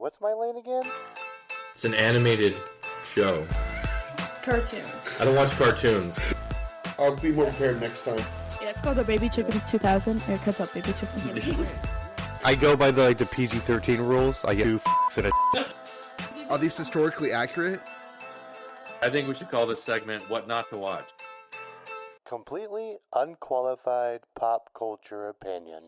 What's my lane again? It's an animated show. Cartoon. I don't watch cartoons. I'll be more prepared next time. Yeah, it's called the Baby Chicken 2000. It cuts up Baby Chicken. I go by the PG-13 rules. I get 2 and a... Are these historically accurate? I think we should call this segment What Not to Watch. Completely unqualified pop culture opinion.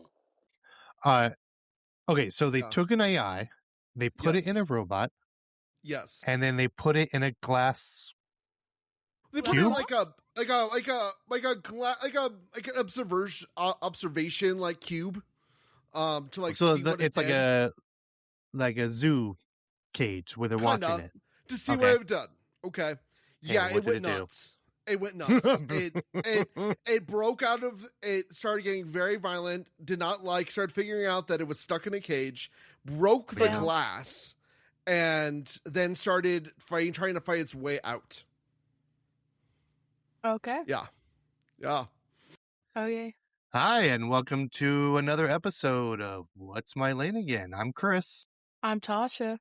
Okay, so they took an AI, they put it in a robot, Yes. and then they put it in a glass. They put it in like an observation like cube. To like So see what it's like a zoo cage where they're watching it to see what it done. Okay. Yeah, and it went nuts. It went nuts. It broke out of it, started getting very violent, started figuring out that it was stuck in a cage, broke the glass, and then started trying to fight its way out. Okay. Yeah. Okay. Hi, and welcome to another episode of What's My Lane Again? I'm Chris. I'm Tasha.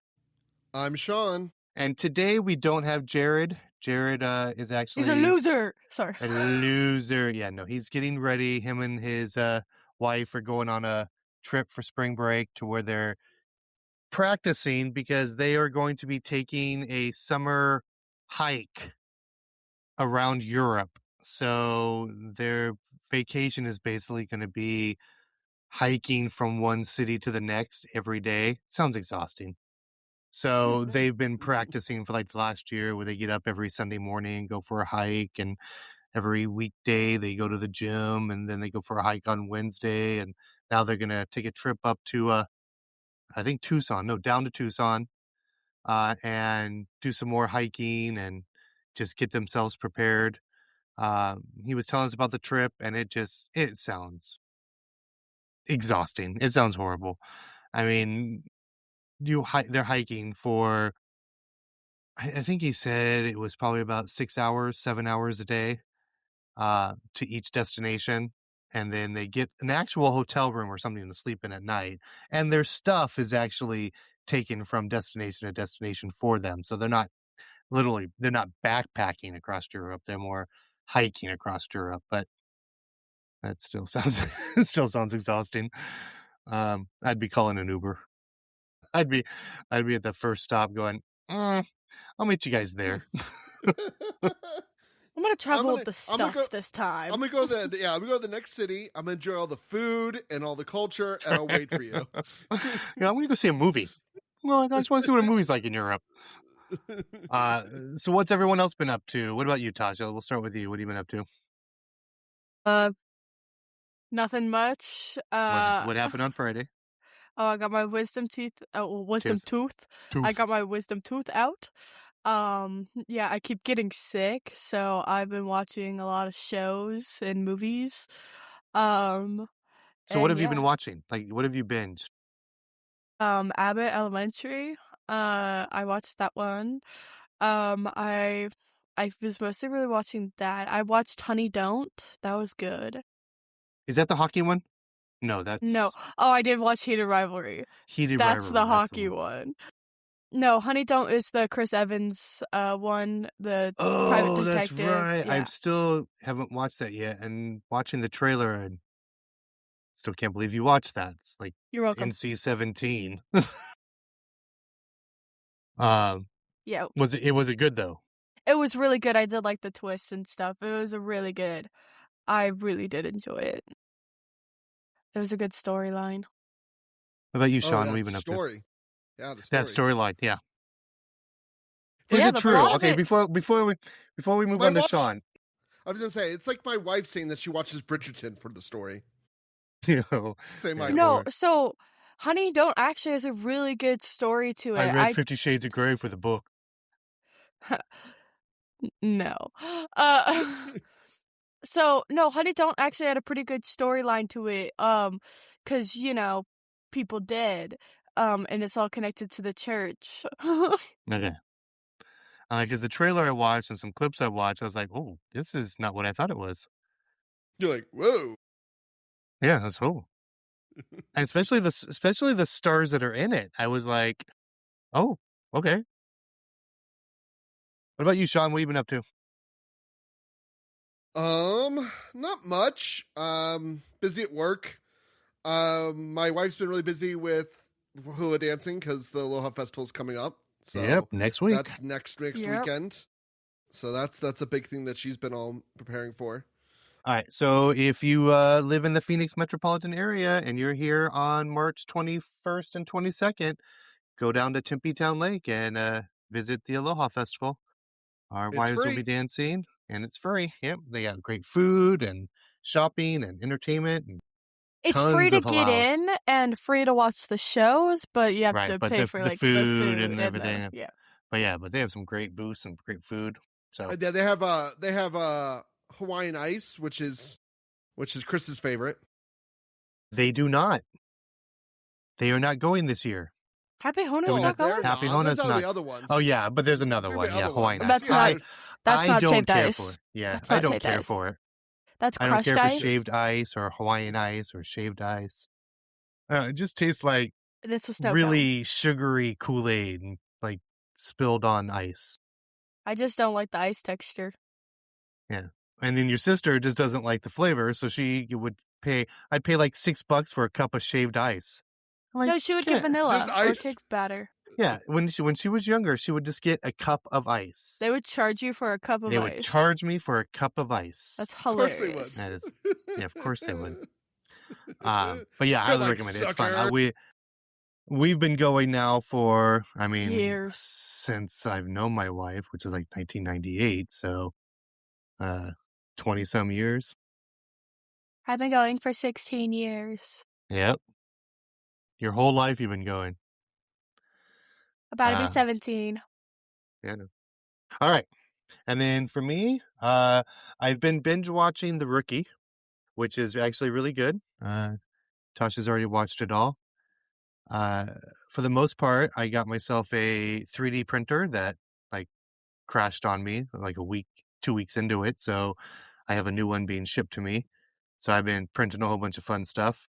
I'm Sean. And today we don't have Jared. Jared is actually... He's a loser! Sorry. A loser. Yeah, no, he's getting ready. Him and his wife are going on a trip for spring break to where they're practicing because they are going to be taking a summer hike around Europe. So their vacation is basically going to be hiking from one city to the next every day. Sounds exhausting. So they've been practicing for like the last year where they get up every Sunday morning, go for a hike, and every weekday they go to the gym, and then they go for a hike on Wednesday. And now they're going to take a trip up to, I think down to Tucson, and do some more hiking and just get themselves prepared. He was telling us about the trip, and it sounds exhausting. It sounds horrible. I mean, they're hiking for, I think he said it was probably about 7 hours a day to each destination. And then they get an actual hotel room or something to sleep in at night. And their stuff is actually taken from destination to destination for them. So they're not backpacking across Europe. They're more hiking across Europe. But that still sounds exhausting. I'd be calling an Uber. I'd be at the first stop going, I'll meet you guys there. I'm going to travel with the stuff this time. I'm going to go to the next city. I'm going to enjoy all the food and all the culture, and I'll wait for you. I'm going to go see a movie. Well, I just want to see what a movie's like in Europe. So what's everyone else been up to? What about you, Tasha? We'll start with you. What have you been up to? Nothing much. What happened on Friday? Oh, I got my wisdom tooth. I got my wisdom tooth out. Yeah, I keep getting sick, so I've been watching a lot of shows and movies. So what have you been watching? Like, what have you binged? Abbott Elementary. I watched that one. I was mostly really watching that. I watched Honey Don't. That was good. Is that the hockey one? No, that's... No. Oh, I did watch Heated Rivalry. That's the hockey one. No, Honey Don't is the Chris Evans one, the private detective. That's right. Yeah. I still haven't watched that yet, and watching the trailer, I still can't believe you watched that. It's like You're welcome. NC-17. Yeah. Was it good, though? It was really good. I did like the twist and stuff. It was really good. I really did enjoy it. It was a good storyline. What about you, Sean? What have you been up to? Yeah, the story. That storyline, yeah. Yeah, Is it the true? plot of Okay, it- before we move on to Sean. I was going to say, it's like my wife saying that she watches Bridgerton for the story. Same idea. No, so Honey Don't actually has a really good story to it. I read 50 Shades of Grey for the book. No. So, no, Honey Don't actually had a pretty good storyline to it. 'Cause, people did. And it's all connected to the church. Okay. Because the trailer I watched and some clips I watched, I was like, oh, this is not what I thought it was. You're like, whoa. Yeah, that's cool. And especially the stars that are in it. I was like, Oh, okay. What about you, Sean? What have you been up to? Not much. Busy at work. My wife's been really busy with hula dancing because the Aloha Festival is coming up. So Yep, next week. That's next weekend. So that's a big thing that she's been all preparing for. All right. So if you live in the Phoenix metropolitan area and you're here on March 21st and 22nd, go down to Tempe Town Lake and visit the Aloha Festival. Our wives will be dancing, and it's free. Yep. They got great food and shopping and entertainment. And it's free to get in and free to watch the shows, but you have to pay for the like food the food and everything. Yeah. But they have some great booths and great food. So yeah, they have Hawaiian Ice, which is Chris's favorite. They do not. They are not going this year. Happy Hona's not going? Happy Hona's not. The other ones. Oh yeah, but there's another one. Yeah, Hawaiian Ice. That's not shaved care ice. For it. Yeah, I don't care for it. That's I crushed don't care ice. for shaved ice or Hawaiian ice or shaved ice. It just tastes like really sugary Kool-Aid and like spilled on ice. I just don't like the ice texture. Yeah. And then your sister just doesn't like the flavor, so I'd pay like $6 for a cup of shaved ice. Like, no, she would get vanilla or cake batter. Yeah, when she was younger, she would just get a cup of ice. They would charge you for a cup of ice. They would charge me for a cup of ice. That's hilarious. Of course they would. That is, yeah, of course they would. But yeah, I highly recommend it. It's fun. We've been going now for, years since I've known my wife, which is like 1998. So, 20 some years. I've been going for 16 years. Yep. Your whole life you've been going. About to be 17. Yeah. All right. And then for me, I've been binge watching The Rookie, which is actually really good. Tasha's already watched it all. For the most part, I got myself a 3D printer that like crashed on me like 2 weeks into it. So I have a new one being shipped to me. So I've been printing a whole bunch of fun stuff.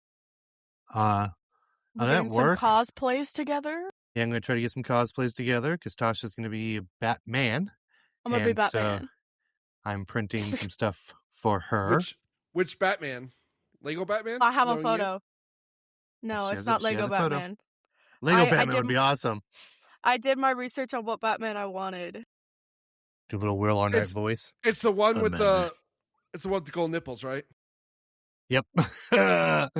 Doing some cosplays together? Yeah, I'm going to try to get some cosplays together because Tasha's going to be a Batman. I'm going to be Batman. So I'm printing some stuff for her. Which Batman? Lego Batman? I have a photo. No, it's not Lego Batman. Lego Batman would be awesome. I did my research on what Batman I wanted. Do a little Will Arnett voice. It's the one with the gold nipples, right? Yep. That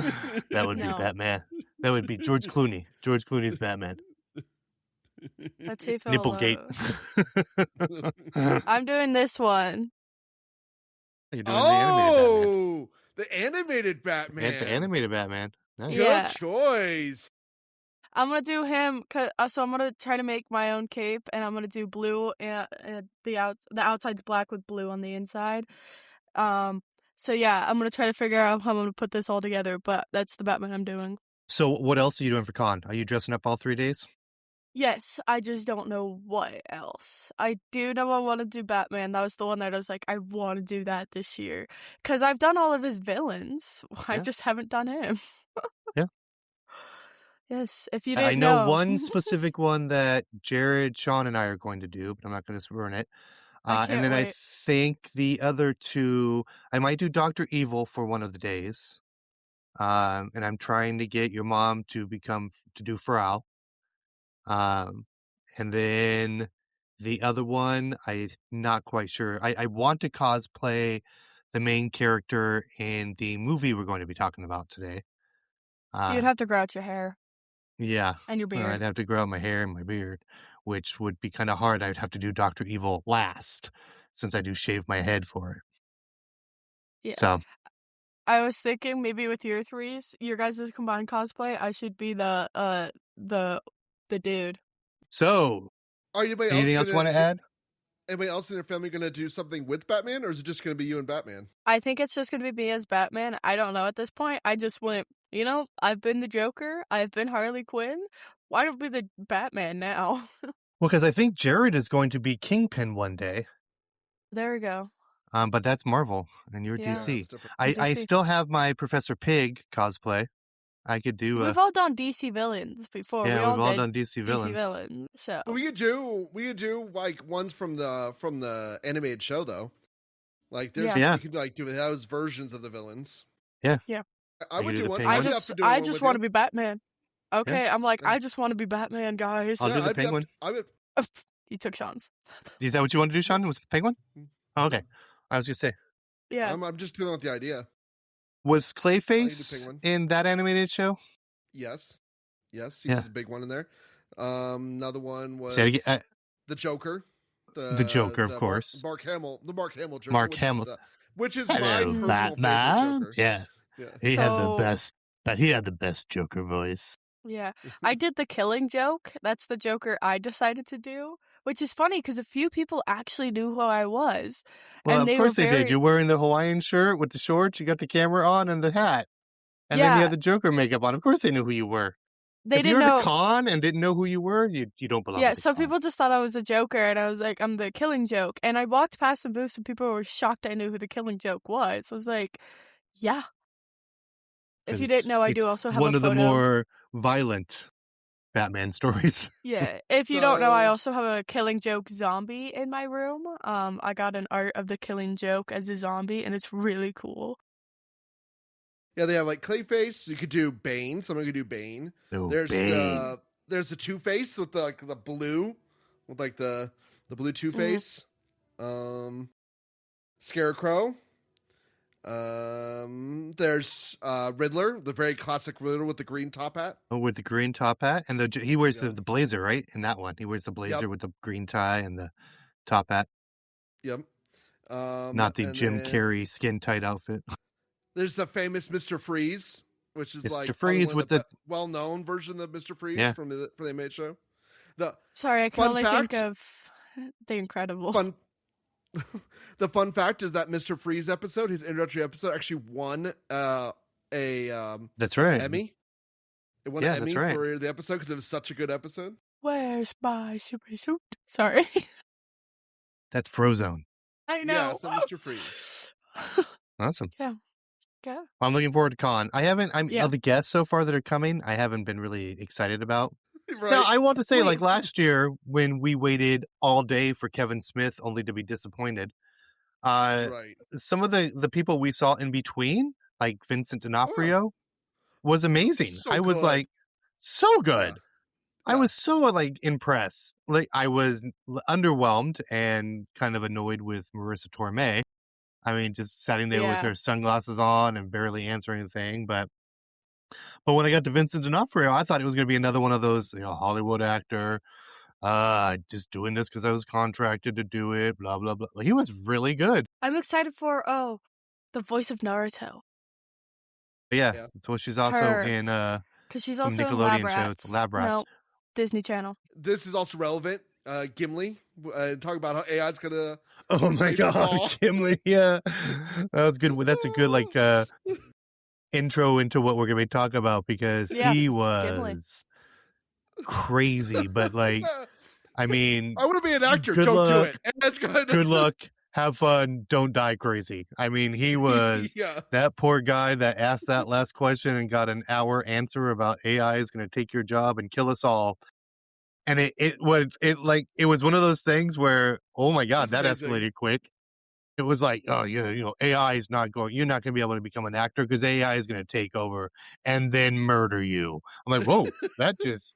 would be Batman. That would be George Clooney. George Clooney's Batman. Let's see if Nipplegate. I'm doing this one. You're doing the animated Batman. The animated Batman. Nice. Yeah. Good choice. I'm going to do him, so I'm going to try to make my own cape, and I'm going to do blue, and the outside's black with blue on the inside. So yeah, I'm going to try to figure out how I'm going to put this all together, but that's the Batman I'm doing. So what else are you doing for con? Are you dressing up all 3 days? Yes, I just don't know what else. I do know I want to do Batman. That was the one that I was like, I want to do that this year. Because I've done all of his villains. I just haven't done him. Yeah. Yes, if you didn't I know one specific one that Jared, Sean, and I are going to do, but I'm not going to ruin it. And then I think the other two, I might do Dr. Evil for one of the days. And I'm trying to get your mom to do Frau. And then the other one, I'm not quite sure. I want to cosplay the main character in the movie we're going to be talking about today. You'd have to grow out your hair. Yeah. And your beard. I'd have to grow out my hair and my beard, which would be kind of hard. I'd have to do Dr. Evil last, since I do shave my head for it. Yeah. So I was thinking maybe with your guys' combined cosplay, I should be the dude. So, anything else you want to add? Anybody else in your family going to do something with Batman, or is it just going to be you and Batman? I think it's just going to be me as Batman. I don't know at this point. I just went, I've been the Joker. I've been Harley Quinn. Why don't be the Batman now? Well, because I think Jared is going to be Kingpin one day. There we go. But that's Marvel, and you're DC. DC. I still have my Professor Pig cosplay. I could do. We've all done DC villains before. Yeah, we we've all did done DC villains. villains. So But we could do like ones from the animated show though. Like there's you could like do those versions of the villains. Yeah. I would do one. I just want to be Batman. Okay, I'm like, I just want to be Batman, guys. I'll do the Penguin. You took Sean's. Is that what you want to do, Sean? Was it Penguin? Oh, okay. I was gonna say. Yeah. I'm just doing with the idea. Was Clayface in that animated show? Yes, he was a big one in there. Another one was the Joker. The Joker, of course. Mark Hamill, the Mark Hamill Joker. Mark Hamill, which is my personal Batman. favorite Joker. Yeah. He had the best. But he had the best Joker voice. Yeah, I did the Killing Joke. That's the Joker I decided to do, which is funny because a few people actually knew who I was. Well, and of course they did. You're wearing the Hawaiian shirt with the shorts. You got the camera on and the hat, and then you had the Joker makeup on. Of course they knew who you were. They didn't know. At a con and didn't know who you were, you don't belong. Yeah, so people just thought I was a Joker, and I was like, I'm the Killing Joke. And I walked past some booths, and people were shocked I knew who the Killing Joke was. I was like, yeah. If you didn't know, I do also have one a of the more violent Batman stories. Yeah. If you don't know, I also have a Killing Joke zombie in my room. I got an art of the Killing Joke as a zombie, and it's really cool. Yeah, they have like Clayface. You could do Bane. Someone could do Bane. Oh, there's Bane. There's the Two-Face with the blue, with like the blue Two-Face. Scarecrow. There's Riddler, the very classic Riddler with the green top hat. Oh, with the green top hat, and he wears the blazer, right? In that one, he wears the blazer with the green tie and the top hat. Yep. Not the Jim Carrey skin tight outfit. There's the famous Mr. Freeze, which is Mr. like Freeze with the well-known version of Mr. Freeze from the animated show. Sorry, I can only think of The Incredibles. The fun fact is that Mr. Freeze episode, his introductory episode, actually won that's right, Emmy. It won an Emmy for the episode because it was such a good episode. Where's my super suit? Sorry. That's Frozone. I know. Yeah, so Mr. Freeze. Awesome. Yeah. I'm looking forward to con. Of the guests so far that are coming, I haven't been really excited about. Right. Now, I want to say, like last year when we waited all day for Kevin Smith only to be disappointed, some of the people we saw in between, like Vincent D'Onofrio, was amazing. I was like, so good. Yeah. I was so like impressed. Like I was underwhelmed and kind of annoyed with Marissa Tomei. I mean, just sitting there with her sunglasses on and barely answering a thing. But when I got to Vincent D'Onofrio, I thought it was going to be another one of those, Hollywood actor, just doing this because I was contracted to do it, blah, blah, blah. He was really good. I'm excited for, the voice of Naruto. Yeah. So she's also in because she's also Nickelodeon in Lab shows, Lab Rats. No, Disney Channel. This is also relevant. Gimli, talk about how AI's going to... Oh my God, Gimli, yeah. That was good. That's a good, intro into what we're going to be talking about because he was crazy, but I mean... I want to be an actor, don't do it. That's good luck, have fun, don't die crazy. I mean, he was that poor guy that asked that last question and got an hour answer about AI is going to take your job and kill us all. And it was one of those things where, oh my God, that escalated quick. It was like, AI is not going, you're not going to be able to become an actor because AI is going to take over and then murder you. I'm like, whoa, that just,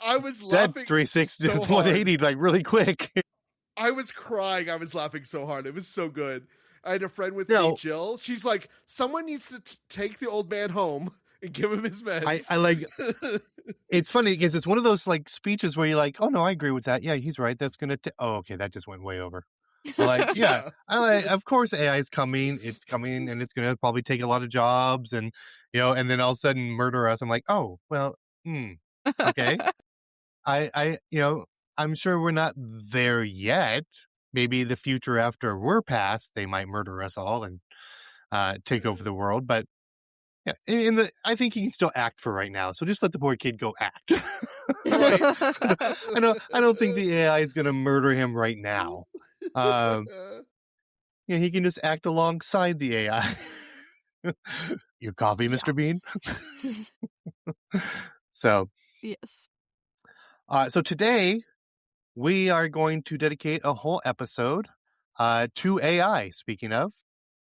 I was laughing. That 360 to 180, really quick. I was crying. I was laughing so hard. It was so good. I had a friend with me, Jill. She's like, someone needs to take the old man home and give him his meds. I like, it's funny because it's one of those speeches where you're like, oh no, I agree with that. Yeah, he's right. That's going to, okay, that just went way over. Of course AI is coming. It's coming and it's going to probably take a lot of jobs and, and then all of a sudden murder us. I'm like, oh, well, okay. I'm sure we're not there yet. Maybe the future after we're past, they might murder us all and take over the world. But yeah, I think he can still act for right now. So just let the poor kid go act. I don't think the AI is going to murder him right now. He can just act alongside the AI. your coffee, Yeah. Mr. Bean. So, Yes. so today we are going to dedicate a whole episode to AI. Speaking of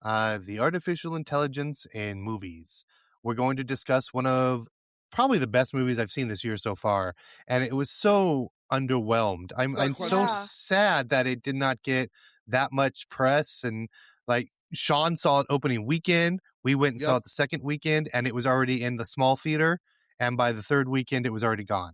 the artificial intelligence in movies, we're going to discuss one of probably the best movies I've seen this year so far, and it was so underwhelmed. I'm so Yeah. sad that it did not get that much press. And like Sean saw it opening weekend, we went and saw Yep. it the second weekend, and it was already in the small theater, and by the third weekend, it was already gone.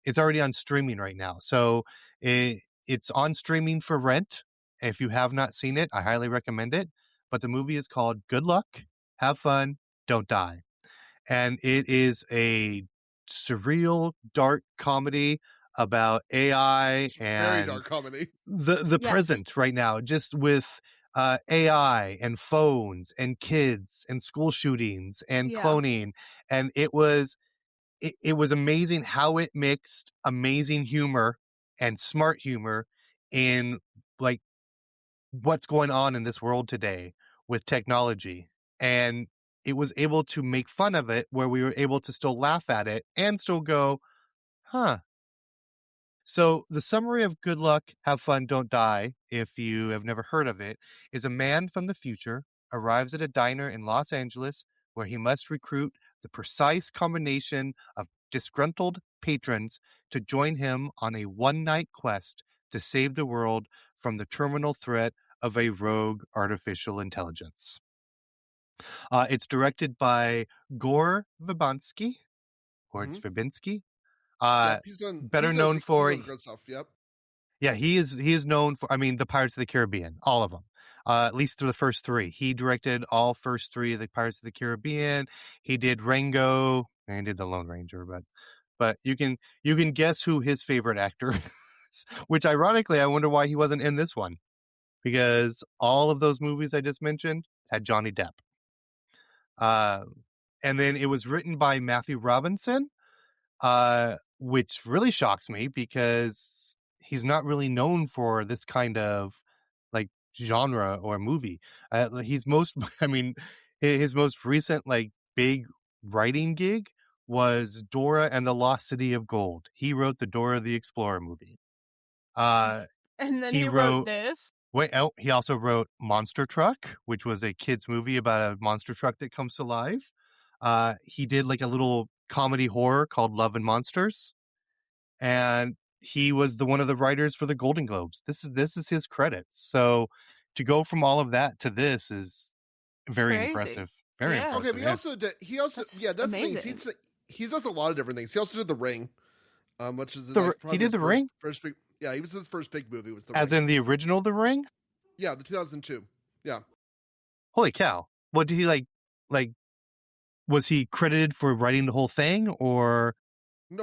It's already on streaming right now, so it's on streaming for rent. If you have not seen it, I highly recommend it. But the movie is called Good Luck, Have Fun, Don't Die. And it is a surreal, dark comedy about AI Very and dark comedy. the Yes. present right now, just with AI and phones and kids and school shootings and Yeah. cloning. And it was amazing how it mixed amazing humor and smart humor in like what's going on in this world today with technology. And it was able to make fun of it where we were able to still laugh at it and still go, huh. So the summary of Good Luck, Have Fun, Don't Die, if you have never heard of it, is a man from the future arrives at a diner in Los Angeles where he must recruit the precise combination of disgruntled patrons to join him on a one-night quest to save the world from the terminal threat of a rogue artificial intelligence. It's directed by Gore Verbinski, or it's Verbinski. Yep, Better known for he's done good stuff. Yep. Yeah, he is known for, I mean, the Pirates of the Caribbean, all of them. At least through the first three. He directed all first three of the Pirates of the Caribbean. He did Rango, and he did the Lone Ranger, but you can guess who his favorite actor is. Which ironically, I wonder why he wasn't in this one. Because all of those movies I just mentioned had Johnny Depp. And then it was written by Matthew Robinson, which really shocks me because he's not really known for this kind of like genre or movie. He's I mean, his most recent like big writing gig was Dora and the Lost City of Gold. He wrote the Dora the Explorer movie. And then he wrote this. He also wrote Monster Truck, which was a kid's movie about a monster truck that comes to life. He did like a little comedy horror called Love and Monsters. And he was one of the writers for the Golden Globes. This is his credits. So to go from all of that to this is very Crazy. Impressive. Very Yeah. impressive. Okay, but he also That's that's the thing. amazing. He does a lot of different things. He also did The Ring, which is He did The Ring? First big, yeah, he was his first big movie. Was The As Ring. in the original The Ring? Yeah, the 2002. Yeah. Holy cow. What did he like was he credited for writing the whole thing or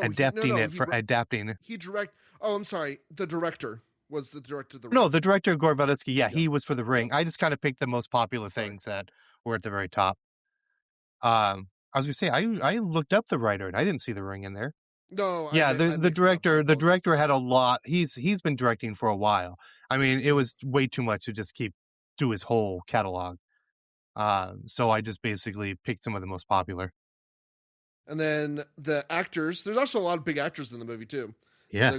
adapting it? Oh, I'm sorry. The director was the director of The Ring. No, the director, Gore Verbinski. Yeah, he was for The Ring. I just kind of picked the most popular things that were at the very top. I was going to say, I looked up the writer and I didn't see The Ring in there. No. Yeah, the director had a lot. He's been directing for a while. I mean, it was way too much to just do his whole catalog. So I just basically picked some of the most popular. And then the actors, there's also a lot of big actors in the movie too. Yeah.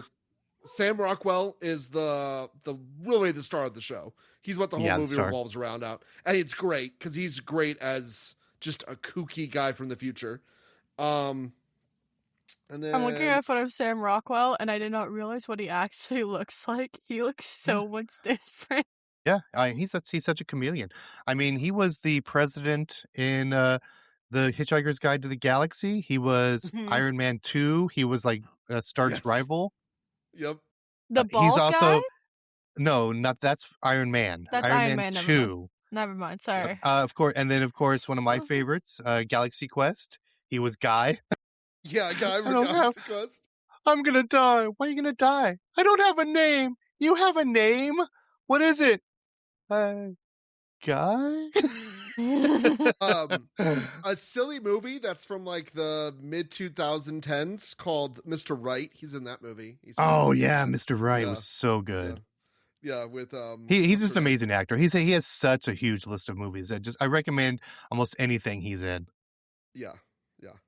Sam Rockwell is really the star of the show. He's what the whole movie revolves around out. And it's great because he's great as just a kooky guy from the future. And then I'm looking at a photo of Sam Rockwell, and I did not realize what he actually looks like. He looks so much different. Yeah, he's such a chameleon. I mean, he was the president in The Hitchhiker's Guide to the Galaxy. He was Iron Man 2. He was like Stark's rival. Yep. The bald he's also guy? No, that's Iron Man. That's Iron Man 2. Never mind. Sorry. Of course, one of my favorites, Galaxy Quest. He was Guy. Yeah, Guy from Galaxy Quest. I'm gonna die. Why are you gonna die? I don't have a name. You have a name? What is it? Guy? A silly movie that's from like the mid 2010s called Mr. Right. He's in that movie. Yeah, Mr. Right was so good. Yeah, with he's what's just her an name? amazing actor. He has such a huge list of movies that I recommend almost anything he's in. Yeah.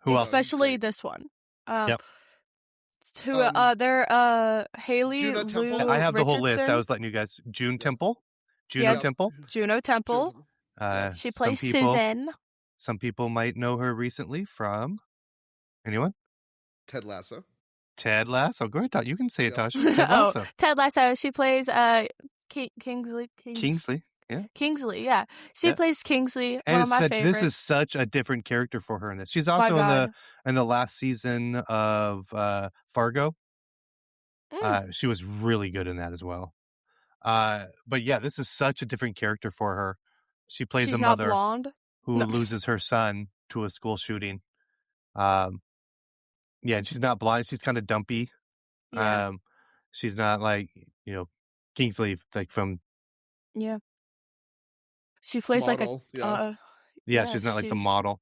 Who else? Especially this one. Yep. They're Haley Juno Lu Temple? I have the whole list. I Richardson. was letting you guys. Juno Temple. Yeah. Temple. Juno Temple. She plays Susan. Some people might know her recently from anyone? Ted Lasso. Ted Lasso. Go ahead, you can say it, Yeah. Tasha. Ted Lasso. Ted Lasso. She plays Kingsley. Yeah. Kingsley, yeah. She plays Kingsley, And one of my favorites. this is such a different character for her in this. She's also in the last season of Fargo. She was really good in that as well. But yeah, this is such a different character for her. She plays a mother who loses her son to a school shooting. Yeah, she's not blonde. She's kind of dumpy. Yeah. She's not like, Kingsley, like from... Yeah. She plays model, she's not like the model.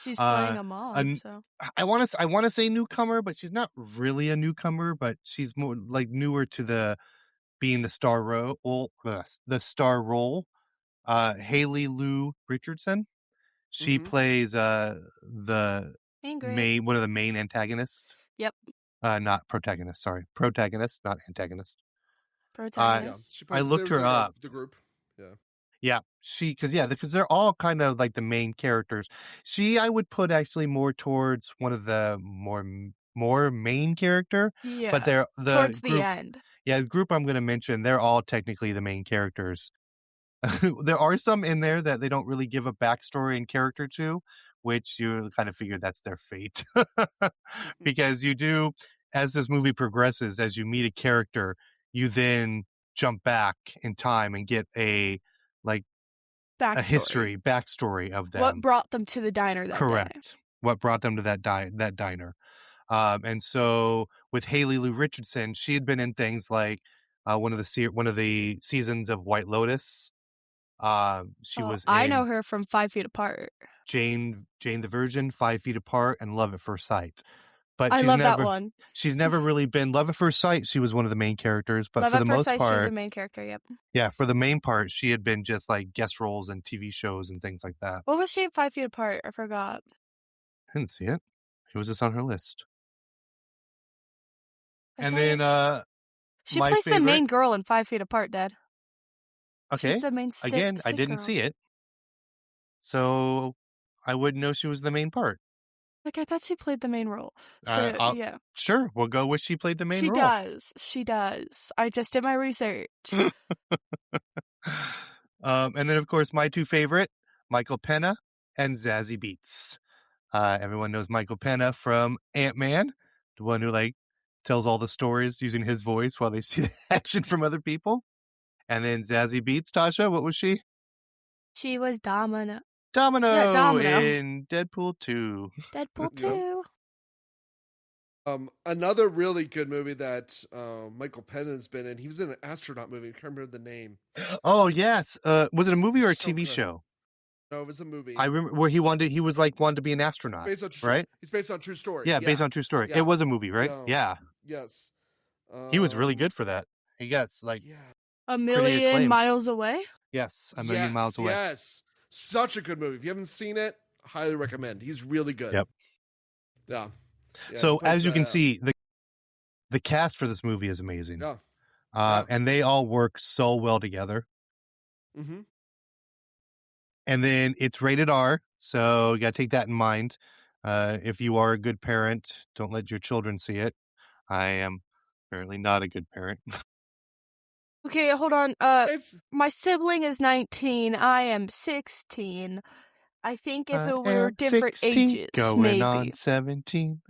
She's playing a mom, so... I want to say newcomer, but she's not really a newcomer, but she's more like newer to being the star role. Haley Lu Richardson. She plays one of the main antagonists. Yep. Not protagonist. Sorry, protagonist, not antagonist. Protagonist. I looked her up. The group. Yeah, because they're all kind of like the main characters. I would put actually more towards one of the more main character. Yeah. But they're towards group, the end. Yeah, the group I'm going to mention, they're all technically the main characters. There are some in there that they don't really give a backstory and character to, which you kind of figure that's their fate. Because you do, as this movie progresses, as you meet a character, you then jump back in time and get a backstory of them. What brought them to the diner that day. Correct. What brought them to that diner. And so with Haley Lu Richardson, she had been in things like one of the seasons of White Lotus. She was I know her from 5 Feet Apart. Jane the Virgin, 5 Feet Apart, and Love at First Sight. But I love that one. She's never really been Love at First Sight. She was one of the main characters, but Love for the at First most Sight, part, she's the main character. Yep. Yeah, for the main part, she had been just like guest roles in TV shows and things like that. What was she in 5 Feet Apart? I forgot. I didn't see it. It was just on her list. And then she plays the main girl in 5 Feet Apart, Dad. Okay. She's the main Again, I didn't see it, so I wouldn't know she was the main part. I thought she played the main role. So, yeah. Sure, we'll go with she played the main role. She does. I just did my research. And then, of course, my two favorite, Michael Peña and Zazie Beetz. Everyone knows Michael Peña from Ant-Man, the one who tells all the stories using his voice while they see the action from other people. And then Zazie Beetz, Tasha, what was she? She was Domino. Domino in Deadpool 2. Deadpool 2. Another really good movie that Michael Peña's been in. He was in an astronaut movie. I can't remember the name. Oh yes, was it a movie or a TV show? No, it was a movie. I remember where he wanted to be an astronaut. Right? It's based on true story. Yeah, based on true story. Yeah. It was a movie, right? Yeah. Yes. He was really good for that. He gets A Million Miles Away. Yes, A Million Miles Away. Yes, such a good movie. If you haven't seen it, highly recommend. He's really good. Yep. Yeah. So as you can see, the cast for this movie is amazing. Yeah. And they all work so well together. Mm-hmm. And then it's rated R, so you got to take that in mind. If you are a good parent, don't let your children see it. I am apparently not a good parent. Okay, hold on. My sibling is 19. I am 16. I think if it were different 16, ages, going maybe. on 17.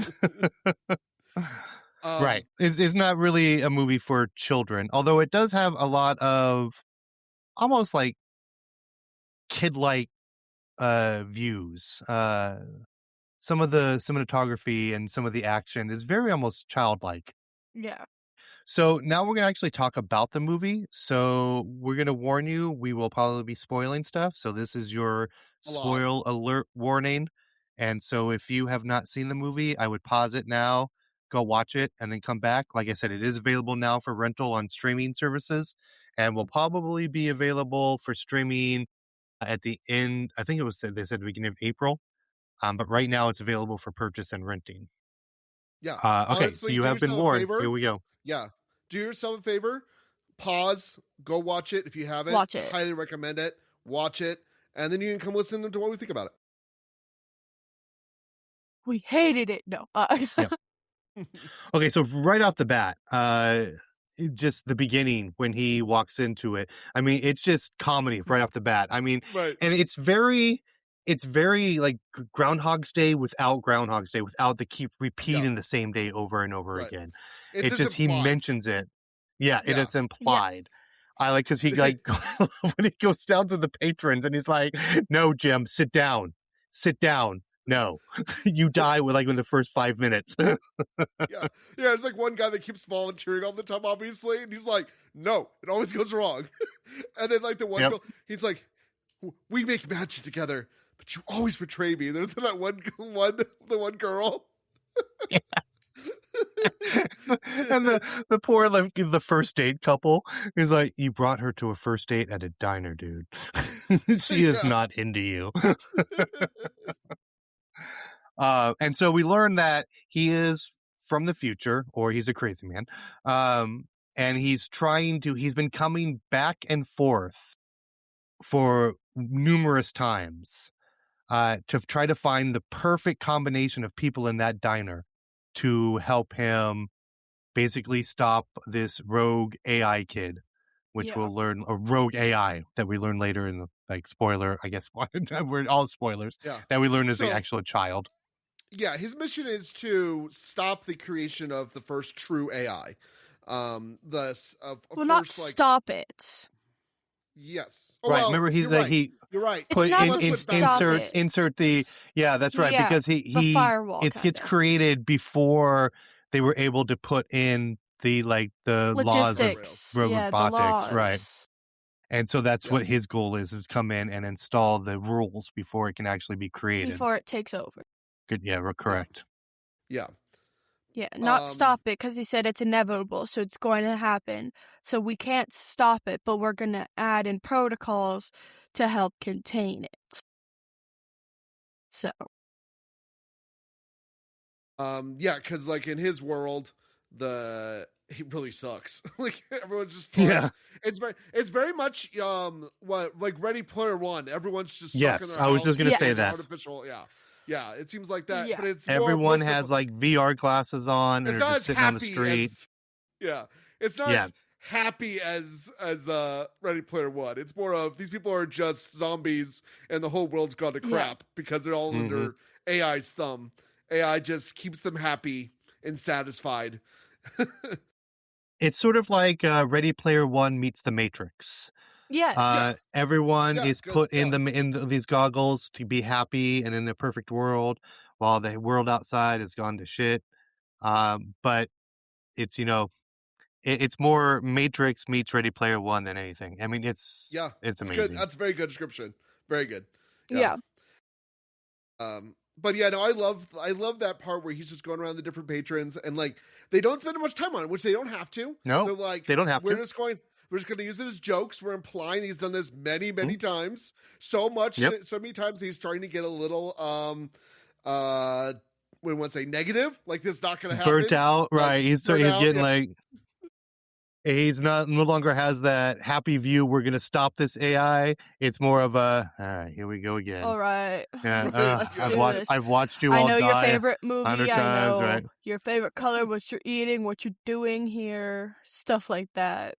Right. It's not really a movie for children, although it does have a lot of almost like kid-like views. Some of the cinematography and some of the action is very almost childlike. Yeah. So now we're going to actually talk about the movie. So we're going to warn you, we will probably be spoiling stuff. So this is your spoil alert warning. And so if you have not seen the movie, I would pause it now, go watch it, and then come back. Like I said, it is available now for rental on streaming services. and will probably be available for streaming at the end. I think they said the beginning of April, but right now it's available for purchase and renting. Yeah. Okay, Honestly, so you do have been yourself a warned. favor. Here we go. Yeah. Do yourself a favor. Pause. Go watch it if you haven't. Watch it. Highly recommend it. Watch it. And then you can come listen to what we think about it. We hated it. No. Yep. Okay, so right off the bat, just the beginning when he walks into it. I mean, it's just comedy right off the bat. I mean, Right. and it's very like Groundhog's Day without Groundhog's Day, without the keep repeating the same day over and over Right. again. It's It just, he implied. mentions it. Yeah, it Yeah. is implied. I like, because he like, when he goes down to the patrons and he's like, no, Jim, sit down. No, you die within the first 5 minutes. Yeah. There's like one guy that keeps volunteering all the time, obviously, and he's like, "No, it always goes wrong." And then like the one girl, he's like, "We make magic together, but you always betray me." There's that one girl. Yeah. And the poor the first date couple is like, you brought her to a first date at a diner, dude. She is not into you. And so we learn that he is from the future, or he's a crazy man. And he's been coming back and forth for numerous times to try to find the perfect combination of people in that diner to help him basically stop this rogue AI kid, which we'll learn, a rogue AI that we learn later in the spoiler, I guess. We're all spoilers. Yeah. That we learn is the actual child. Yeah, his mission is to stop the creation of the first true AI. Not stop it. Yes. Right. Well, remember, he's like, right. You're right. Put It's insert the that's right, because the firewall gets created before they were able to put in the laws of robotics, right? And so that's what his goal is come in and install the rules before it can actually be created. Before it takes over. Good, yeah, we're correct. Yeah. Yeah, not stop it, because he said it's inevitable, so it's going to happen. So we can't stop it, but we're going to add in protocols to help contain it. So. Yeah, because in his world, he really sucks. Everyone's just trying. It's very much Ready Player One. Everyone's just stuck in their I was just house. gonna say that. Artificial, yeah, it seems like that. Yeah. But it's everyone has VR glasses on and they're just sitting on the street. It's not as happy as Ready Player One. It's more of these people are just zombies and the whole world's gone to crap because they're all under AI's thumb. AI just keeps them happy and satisfied. It's sort of like Ready Player One meets The Matrix. Yes. Everyone is put in these goggles to be happy and in a perfect world, while the world outside has gone to shit. But it's it's more Matrix meets Ready Player One than anything. I mean, it's amazing. Good. That's a very good description. Very good. Yeah. But yeah, no, I love that part where he's just going around the different patrons and they don't spend much time on it, which they don't have to. No, they're like, they don't have to. We're just going to use it as jokes. We're implying he's done this many times, so many times he's starting to get a little we want to say negative, like this not going to happen. Burnt out, right? He's getting he's no longer has that happy view. We're going to stop this AI. It's more of a, all right, here we go again. All right. Yeah, I've watched you all die. I know your favorite movie. 100 I times, know right? your favorite color, what you're eating, what you're doing here, stuff like that.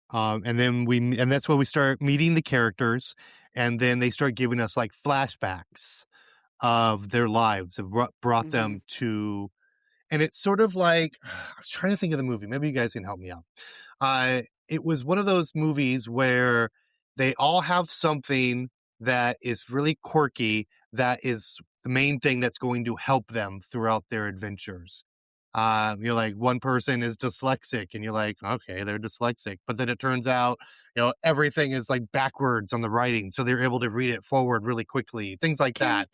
And then that's when we start meeting the characters, and then they start giving us flashbacks of their lives, have brought them to, and it's sort of like, I was trying to think of the movie. Maybe you guys can help me out. It was one of those movies where they all have something that is really quirky, that is the main thing that's going to help them throughout their adventures. You're like, one person is dyslexic, and you're like, okay, they're dyslexic. But then it turns out, everything is backwards on the writing, so they're able to read it forward really quickly. Things like that.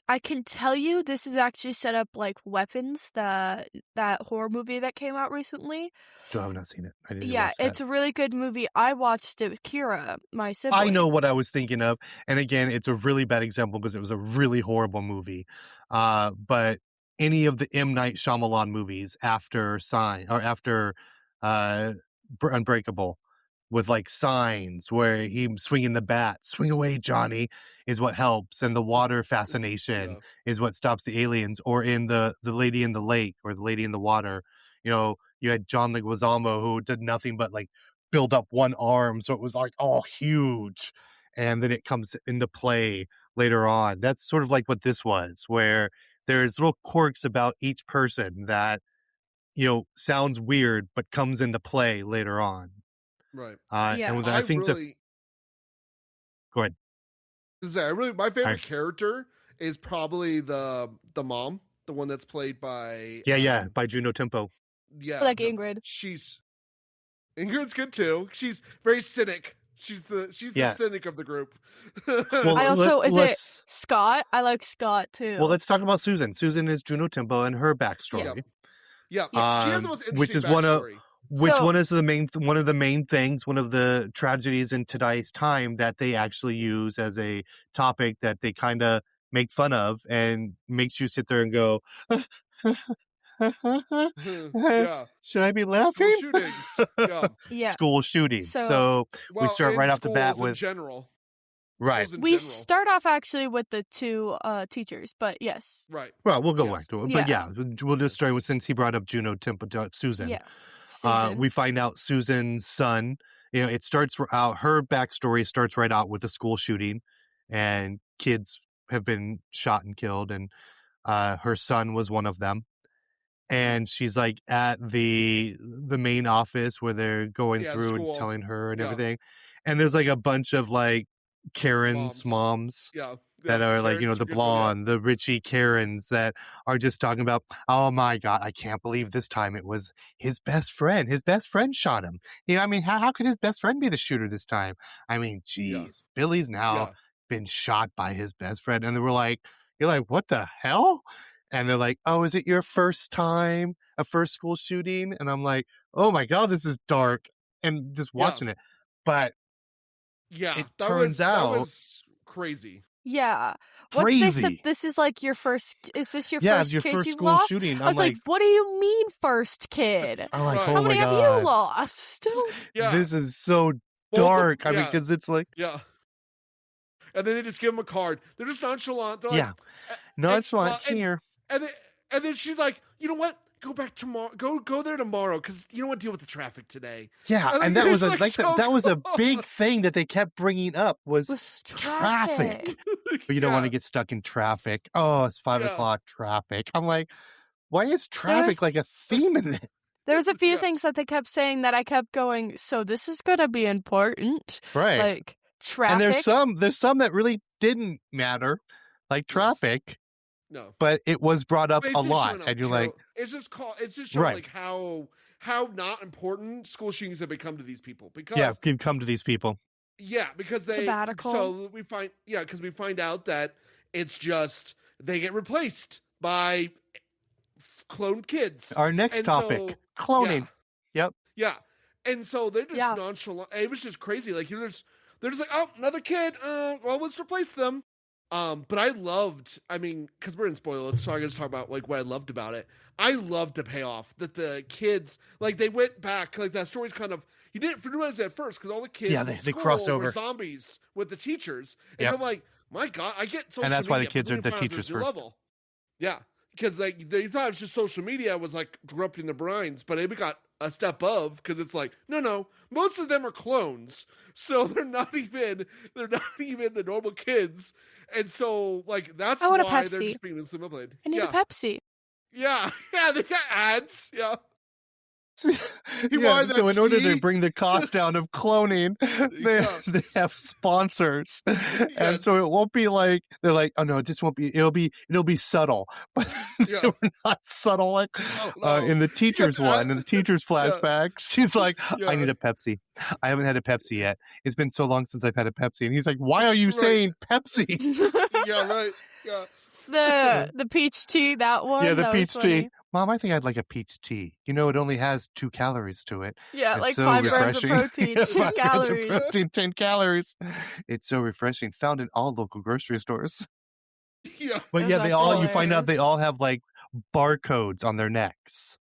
I can tell you this is actually set up like Weapons, that horror movie that came out recently. Still have not seen it. I didn't Yeah, watch that. it's a really good movie. I watched it with Kira, my sibling. I know what I was thinking of. And again, it's a really bad example because it was a really horrible movie. But any of the M. Night Shyamalan movies after Unbreakable, with like Signs where he's swinging the bat, swing away, Johnny, is what helps. And the water fascination is what stops the aliens. Or in the Lady in the Lake or the Lady in the Water, you had John Leguizamo who did nothing but like build up one arm. So it was like all huge. And then it comes into play later on. That's sort of like what this was, where there's little quirks about each person that, sounds weird, but comes into play later on. Right. Yeah. And I think go ahead. My favorite character is probably the mom, the one that's played by by Juno Temple. Yeah, I like Ingrid. Ingrid's good too. She's very cynic. She's the cynic of the group. Well, I also it Scott? I like Scott too. Well, let's talk about Susan. Susan is Juno Temple and her backstory. Yeah. She has the most interesting which is backstory. one of the main things, one of the tragedies in today's time that they actually use as a topic that they kind of make fun of and makes you sit there and go, should I be laughing? School shootings. Yeah. School shootings. So we start right off the bat with general. Right. We start off actually with the two teachers, but yes. Right. Well, we'll go back to it. But we'll just start with, since he brought up Juno Temple, Susan. Yeah. We find out Susan's son, it starts out, her backstory starts right out with a school shooting, and kids have been shot and killed, and her son was one of them. And she's like at the main office where they're going through and telling her and everything. And there's like a bunch of like Karen's moms that are like, the blonde, the Richie Karens that are just talking about, oh my God, I can't believe this time it was his best friend. His best friend shot him. How could his best friend be the shooter this time? Geez, Billy's now been shot by his best friend. And they were like, you're like, what the hell? And they're like, oh, is it your first time, a first school shooting? And I'm like, oh my God, this is dark. And just watching it. But it turns out that was crazy. Yeah. Crazy. This is like your first. Is this your first kid first you school lost? shooting. I was like, what do you mean first kid? I'm like, how many have you lost? This is so dark. Because it's like, and then they just give him a card. They're just nonchalant. They're like, nonchalant here. And then she's like, you know what? Go back tomorrow. Go there tomorrow because you don't want to deal with the traffic today. Yeah, and that was that was a big thing that they kept bringing up was traffic. But you don't want to get stuck in traffic. Oh, it's 5 o'clock traffic. I'm like, why is traffic like a theme in it? There was a few things that they kept saying that I kept going, so this is going to be important. Right. Like traffic. And there's some that really didn't matter, like traffic. No, but it was brought up a lot, and you're like, it's just showing like how not important school shootings have become to these people. Because come to these people. Yeah, because they sabbatical. So we find out that it's just they get replaced by cloned kids. Our next topic, cloning. Yep. Yeah, and so they're just nonchalant. It was just crazy. Like they're just like, oh, another kid. Well, let's replace them. But I loved, because we're in spoilers, so I'm going to talk about like what I loved about it. I loved the payoff that the kids, like they went back, like that story's kind of, you didn't realize it at first because all the kids they cross over. were zombies with the teachers. And I'm like, my God, I get social media. And that's why the kids are the teachers first. Level. Yeah, because like they thought it was just social media was like corrupting the brains, but it got a step above because it's like, no, most of them are clones. So they're not even the normal kids. And so, like, that's why they're just being assimilated. I need a Pepsi. Yeah, they got ads. Yeah. So in order to bring the cost down of cloning, they have sponsors, and so it won't be like they're like, oh no, this won't be. It'll be subtle, but they were not subtle. Like in the teacher's one, in the teacher's flashbacks, she's like, I need a Pepsi. I haven't had a Pepsi yet. It's been so long since I've had a Pepsi, and he's like, why are you saying Pepsi? Yeah, right. Yeah. The peach tea, that one. Yeah, the that peach was tea. funny. Mom, I think I'd like a peach tea. You know, it only has 2 calories to it. Yeah, It's like so 5 grams of refreshing. protein, 2 5 grams of calories. protein, 10 calories. It's so refreshing. Found in all local grocery stores. Yeah. But It yeah, was they all, actually you find out they hilarious. all have like barcodes on their necks.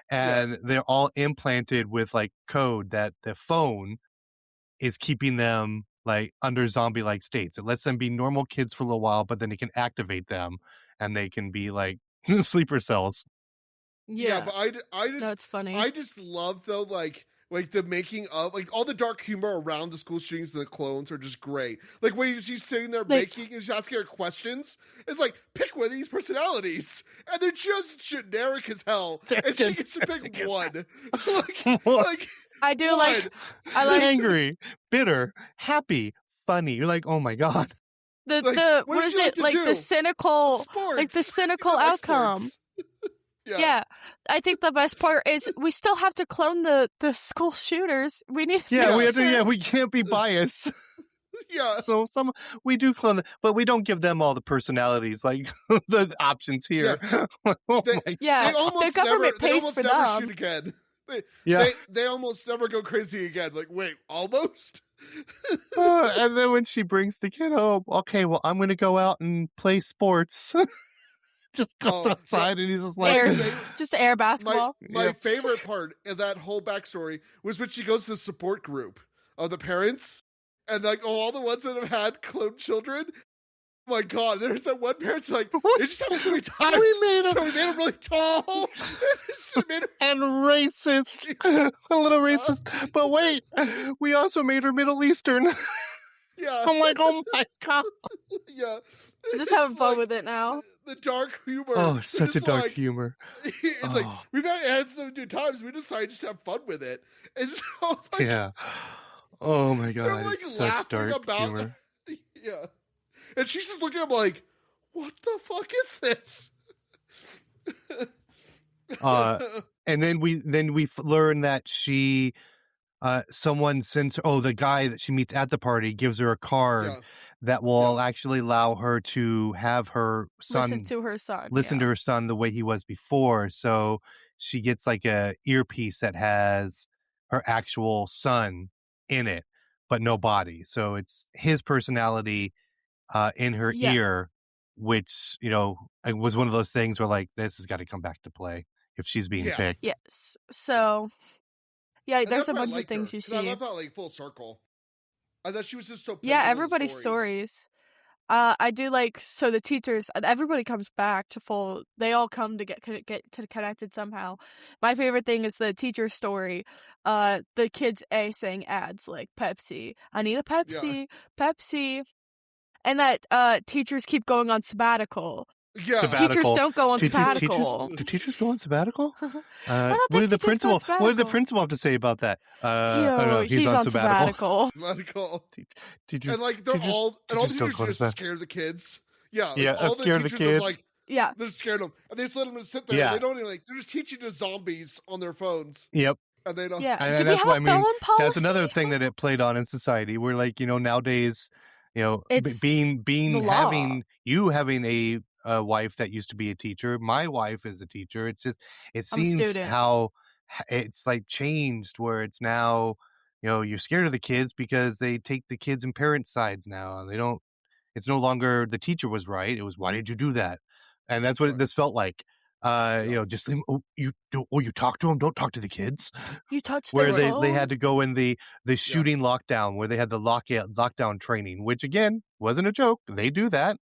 And they're all implanted with like code that the phone is keeping them like under zombie-like states. It lets them be normal kids for a little while, but then it can activate them and they can be like sleeper cells. Yeah, Yeah, but I just that's funny. I just love though like the making of like all the dark humor around the school shootings and the clones are just great. Like when she's sitting there making and she's asking her questions, it's like pick one of these personalities, and they're just generic as hell, and she gets to pick one. like I do one. like. I like angry, bitter, happy, funny. You're like, oh my god. the what what does is she like it to like do? the cynical Sports. like the cynical She likes outcome. sports. Yeah, I think the best part is we still have to clone the school shooters. We need to Yeah, make we have to. sure- Yeah, we can't be biased. Yeah. So we do clone them, but we don't give them all the personalities like the options here. Oh They- my Yeah, They almost the government never, pays they almost for never them. shoot again. Yeah. They almost never go crazy again. Like, wait, almost? And then when she brings the kid home, okay, well, I'm going to go out and play sports. Just goes outside and he's just like, air basketball. My favorite part of that whole backstory was when she goes to the support group of the parents and like all the ones that have had clone children. Oh my god, there's that one parent's like, it just happened so many times. We made him really tall. and racist. A little racist. But wait, we also made her Middle Eastern. Yeah. I'm like, oh my god. Yeah. Just having fun with it now. The dark humor. Oh, such a Just dark like, humor. It's like, we've had some new times. We decided just to have fun with it. And so, like, yeah. Oh my they're god. like It's such laughing dark about humor. Yeah. And she's just looking at him like, what the fuck is this? And then we learn that she someone sends her, the guy that she meets at the party gives her a card that will actually allow her to have her son Listen to her son the way he was before. So she gets like a earpiece that has her actual son in it, but no body. So it's his personality in her ear, which, you know, it was one of those things where like, this has got to come back to play if she's being picked. Yes. So, yeah, And there's that's a why I bunch of liked things her, you 'cause I see. love that like full circle. I thought she was just so Yeah, pivotal to the everybody's story. stories. I do like, so the teachers, everybody comes back to full, they all come to get to connected somehow. My favorite thing is the teacher story. The kids saying ads like Pepsi, I need a Pepsi, Pepsi. And that teachers keep going on sabbatical. Yeah. Teachers don't go on sabbatical. Do teachers go on sabbatical? I don't What think did the teachers go on principal? What did the sabbatical. principal have to say about that? I don't Yo, know. He's on sabbatical. Sabbatical. Teachers, And like they're all the teachers don't teachers go to just sabbatical. scare the kids. Yeah, like, Yeah, all the scare the teachers are kids. like, Yeah. they're scared of them, and they just let them sit there. Yeah. They don't even like. They're just teaching the zombies on their phones. Yep. And they don't. Yeah. And Do we that's have what a I mean. felon policy? That's another thing that it played on in society. Where like, you know, nowadays, you know, It's being the law. having a wife that used to be a teacher. My wife is a teacher. It's just, it I'm a seems student. how it's like changed where it's now, you know, you're scared of the kids because they take the kids and parents' sides now. They don't, it's no longer the teacher was right. It was, why did you do that? And that's what this felt like. You know, just you talk to them, don't talk to the kids. You touched Where their they phone? had to go in the shooting lockdown, where they had the lockdown training, which again wasn't a joke. They do that,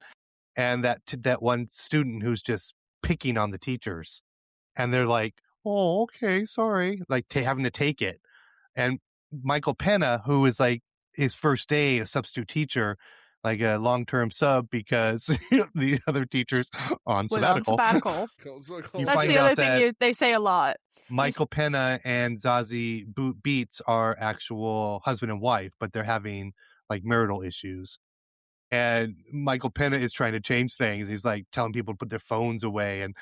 and that one student who's just picking on the teachers, and they're like, "Oh, okay, sorry," like having to take it. And Michael Peña, who is like his first day a substitute teacher, like a long-term sub because the other teachers on Went on sabbatical. sabbatical. You That's find the out other that thing they say a lot. Michael Peña and Zazie Beetz are actual husband and wife, but they're having like marital issues. And Michael Peña is trying to change things. He's like telling people to put their phones away, and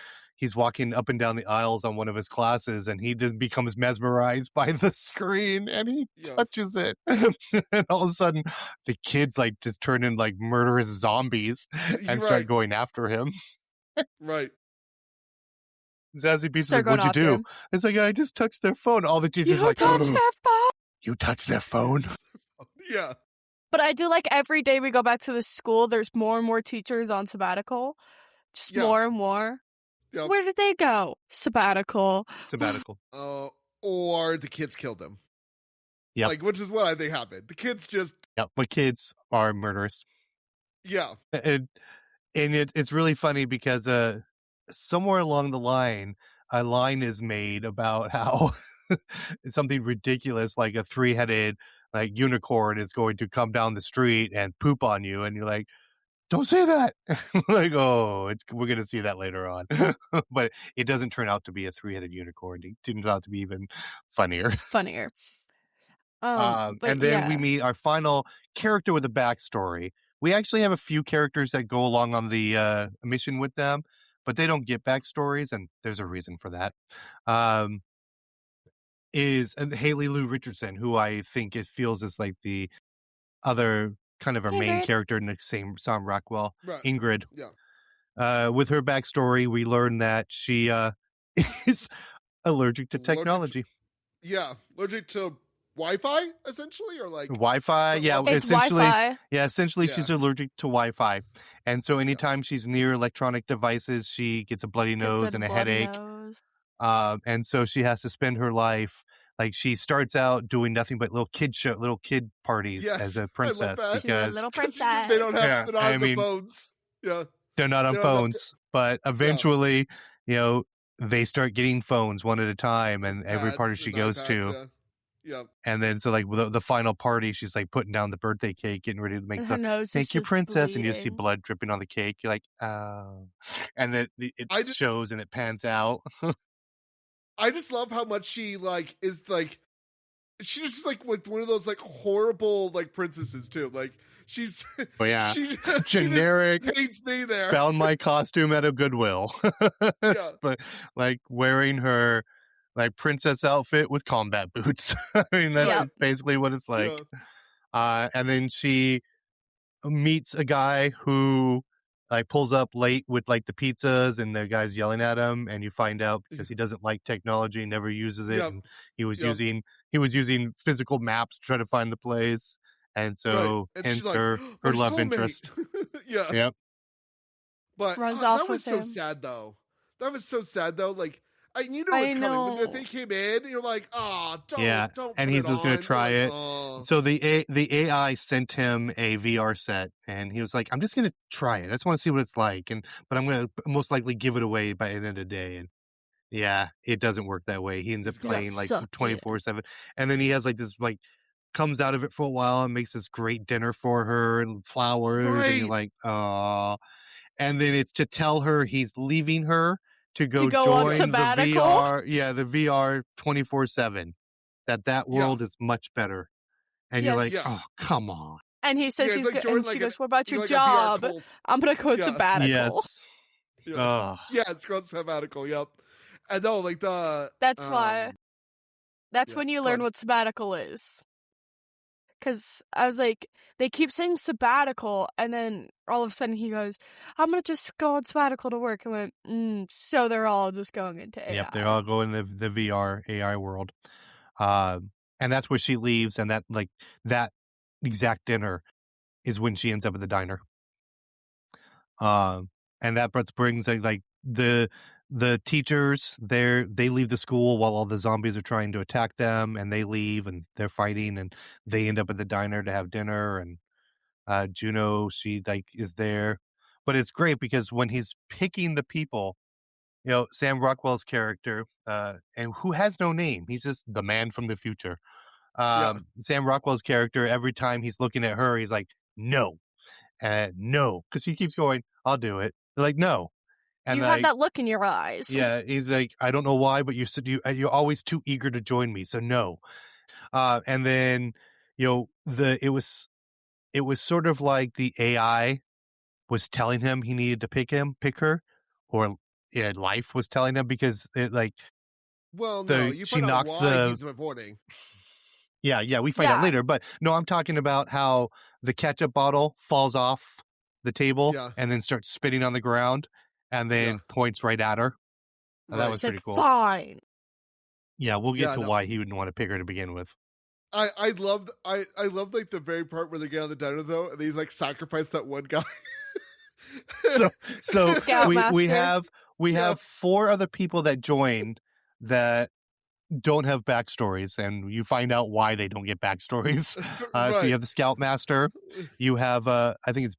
he's walking up and down the aisles on one of his classes, and he just becomes mesmerized by the screen, and he touches it. And all of a sudden, the kids like just turn in like murderous zombies and start going after him. Right. Zazie Beetz is like, what'd you do? It's like, I just touched their phone. All the teachers are like, touched their phone? You touched their phone? Yeah. But I do like every day we go back to the school, there's more and more teachers on sabbatical. Just more and more. Yep. Where did they go? Sabbatical. Or the kids killed them. Yeah. Like, which is what I think happened. The kids just... Yeah, but kids are murderous. Yeah. And it's really funny because somewhere along the line, a line is made about how something ridiculous like a 3-headed like unicorn is going to come down the street and poop on you, and you're like, don't say that. Like, we're going to see that later on. But it doesn't turn out to be a 3-headed unicorn. It turns out to be even funnier. And then we meet our final character with a backstory. We actually have a few characters that go along on the mission with them, but they don't get backstories, and there's a reason for that. Is Haley Lu Richardson, who I think it feels is like the other kind of a main character in the same Sam Rockwell, Ingrid. Yeah. With her backstory, we learn that she is allergic to technology. Allergic to Wi-Fi, essentially, or like Wi-Fi. Yeah, it's essentially. Wi-Fi. Yeah, essentially, she's allergic to Wi-Fi, and so anytime she's near electronic devices, she gets a bloody nose and a headache. And so she has to spend her life like she starts out doing nothing but little kid parties as a princess because little princess. They don't have the phones. Yeah, they're not on phones, but eventually, they start getting phones one at a time, and every party she goes to. Yeah. And then so like the final party, she's like putting down the birthday cake, getting ready to make the thank you, princess, and you see blood dripping on the cake. You're like, oh, and then it shows and it pans out. I just love how much she like is like she's just like one of those like horrible like princesses too. Like she's she generic hates me there. Found my costume at a Goodwill. But like wearing her like princess outfit with combat boots. I mean that's basically what it's like. And then she meets a guy who like pulls up late with like the pizzas, and the guy's yelling at him, and you find out because he doesn't like technology, never uses it, and he was using physical maps to try to find the place, and so hence like, her love interest. But that was so sad though. That was so sad though. Like I knew it was coming when they came in. You're like, don't. And he's just gonna try it. So the AI sent him a VR set, and he was like, "I'm just gonna try it. I just want to see what it's like, but I'm gonna most likely give it away by the end of the day." And it doesn't work that way. He ends up playing like 24/7, and then he has like this like comes out of it for a while and makes this great dinner for her and flowers, and you're like, oh. And then it's to tell her he's leaving her. To go join the VR, the VR 24/7. That world is much better, and you're like, oh, come on. And he says he's good. And she goes, "What about your job? I'm gonna go sabbatical." Yes. It's called sabbatical. Yep. And no, like That's why. That's when you learn what sabbatical is. Because I was like, they keep saying sabbatical, and then all of a sudden he goes, I'm going to just go on sabbatical to work. I went, so they're all just going into AI. Yep, they're all going to the VR AI world. And that's where she leaves, and that exact dinner is when she ends up at the diner. And that brings like the teachers they leave the school while all the zombies are trying to attack them, and they leave and they're fighting, and they end up at the diner to have dinner, and Juno, she like is there. But it's great because when he's picking the people, Sam Rockwell's character, and who has no name, he's just the man from the future. Sam Rockwell's character, every time he's looking at her, he's like, no, because he keeps going, I'll do it. They're like, no. And you have that look in your eyes. Yeah, he's like, I don't know why, but you're always too eager to join me, so no. And then it was sort of like the AI was telling him he needed to pick her, or life was telling him, because it like Well, no, you she find out knocks why he's avoiding. Yeah, we find out later. But no, I'm talking about how the ketchup bottle falls off the table and then starts spitting on the ground and then points right at her. And that was pretty cool. Fine. Yeah, we'll get to why he wouldn't want to pick her to begin with. I love like the very part where they get on the diner though, and they like sacrifice that one guy. So we have 4 other people that joined that don't have backstories, and you find out why they don't get backstories. So you have the Scoutmaster, you have I think it's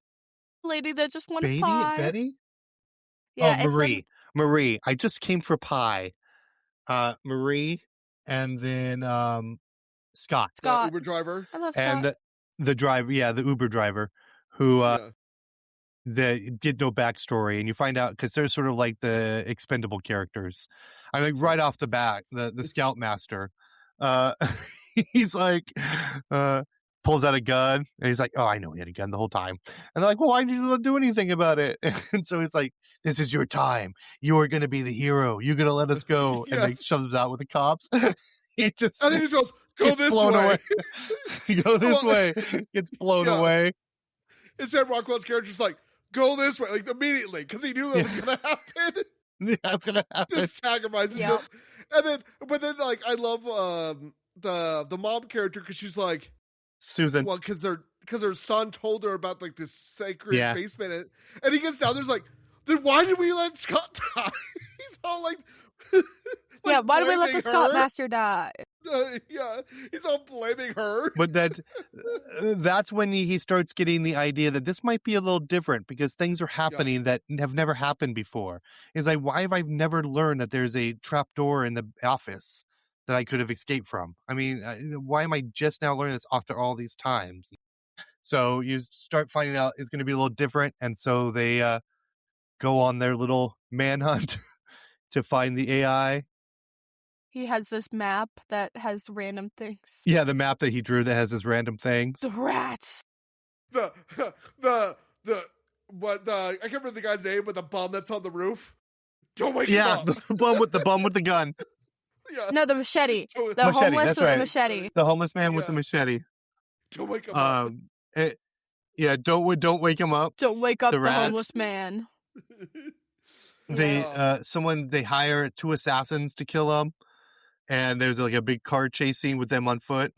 lady that just wanted pie. Betty? Yeah, Marie. I just came for pie. Marie, and then Scott. The Uber driver. I love Scott. And the driver, the Uber driver, who they get no backstory, and you find out because they're sort of like the expendable characters. I mean, right off the bat, the Scoutmaster, he's like, pulls out a gun, and he's like, "Oh, I know he had a gun the whole time." And they're like, "Well, why did you not do anything about it?" And so he's like, "This is your time. You are going to be the hero. You're going to let us go." And like shoves him out with the cops. He just, I think he goes, "Go this blown way." Away. Go this way. Gets blown away. And Sam Rockwell's character's like, "Go this way," like immediately, because he knew that was going to happen. Yeah, it's going to happen. Just sacrifices him. And then, but then, like, I love the mom character, because she's like, Susan. Well, because her son told her about like this sacred basement, and he gets down there's like, then why did we let Scott die? He's all like, why did we let the Scoutmaster die? He's all blaming her. But that's when he starts getting the idea that this might be a little different, because things are happening that have never happened before. He's like, why have I never learned that there's a trap door in the office that I could have escaped from? I mean, why am I just now learning this after all these times? So you start finding out it's going to be a little different, and so they go on their little manhunt to find the AI. He has this map that has random things. Yeah, the map that he drew that has his random things. The rats. I can't remember the guy's name, but the bum that's on the roof. Don't wake him up. the bum with the gun. Yeah. No, the machete. The machete, homeless with right. the machete. The homeless man with the machete. Don't wake him up. Don't wake him up. Don't wake up the homeless man. They hire 2 assassins to kill him, and there's like a big car chase scene with them on foot.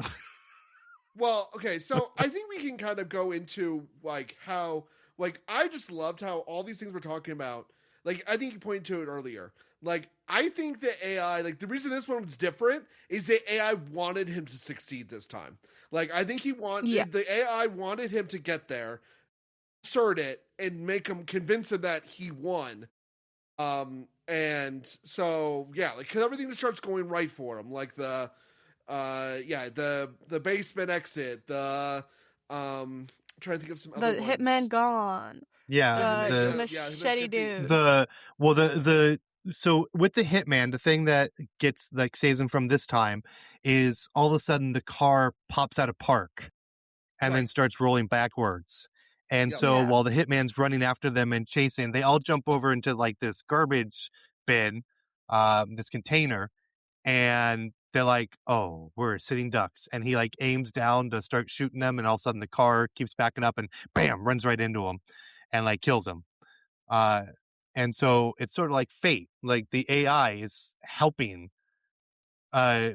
Well, okay, so I think we can kind of go into like how, like, I just loved how all these things we're talking about, like, I think you pointed to it earlier. Like, I think the AI, like, the reason this one was different is the AI wanted him to succeed this time. Like, I think the AI wanted him to get there, assert it, and convince him that he won. And so, like, cause everything just starts going right for him. Like the basement exit, I'm trying to think of some other ones. Hitman gone. Yeah. The machete dude. So with the hitman, the thing that gets like saves him from this time is all of a sudden the car pops out of park and then starts rolling backwards. And while the hitman's running after them and chasing, they all jump over into like this garbage bin, this container, and they're like, "Oh, we're sitting ducks." And he like aims down to start shooting them, and all of a sudden the car keeps backing up and bam, runs right into him and like kills him. And so it's sort of like fate. Like the AI is helping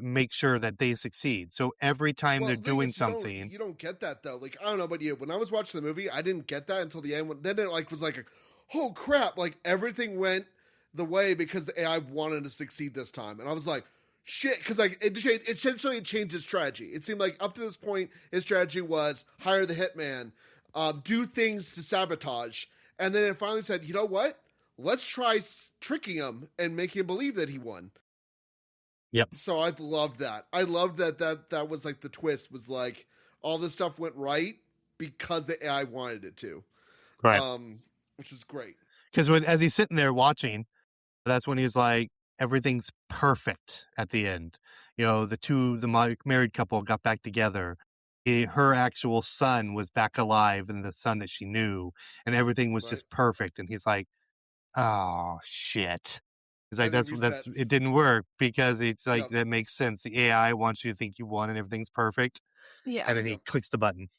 make sure that they succeed. So every time they're doing something, you don't get that though. Like, I don't know about you. When I was watching the movie, I didn't get that until the end. Then it like was like, oh crap! Like everything went the way because the AI wanted to succeed this time, and I was like, shit, because like it essentially changed his strategy. It seemed like up to this point, his strategy was hire the hitman, do things to sabotage, and then it finally said, you know what? Let's try tricking him and make him believe that he won. Yep. So I loved that. I loved that was like the twist was like all this stuff went right because the AI wanted it to. Right. Which is great. Because as he's sitting there watching, that's when he's like, everything's perfect at the end. You know, the married couple got back together. Her actual son was back alive, and the son that she knew, and everything was just perfect. And he's like, Oh shit! It's like And then that's resets. it didn't work because it's like Yep. that makes sense. The AI wants you to think you won and everything's perfect, Yeah. and then he Yep. clicks the button.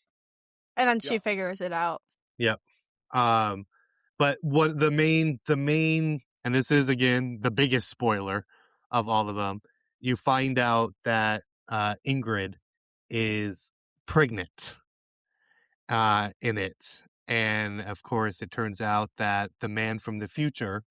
And then she Yep. figures it out. Yep. But what the main, and this is again the biggest spoiler of all of them. You find out that Ingrid is pregnant in it, and of course, it turns out that the man from the future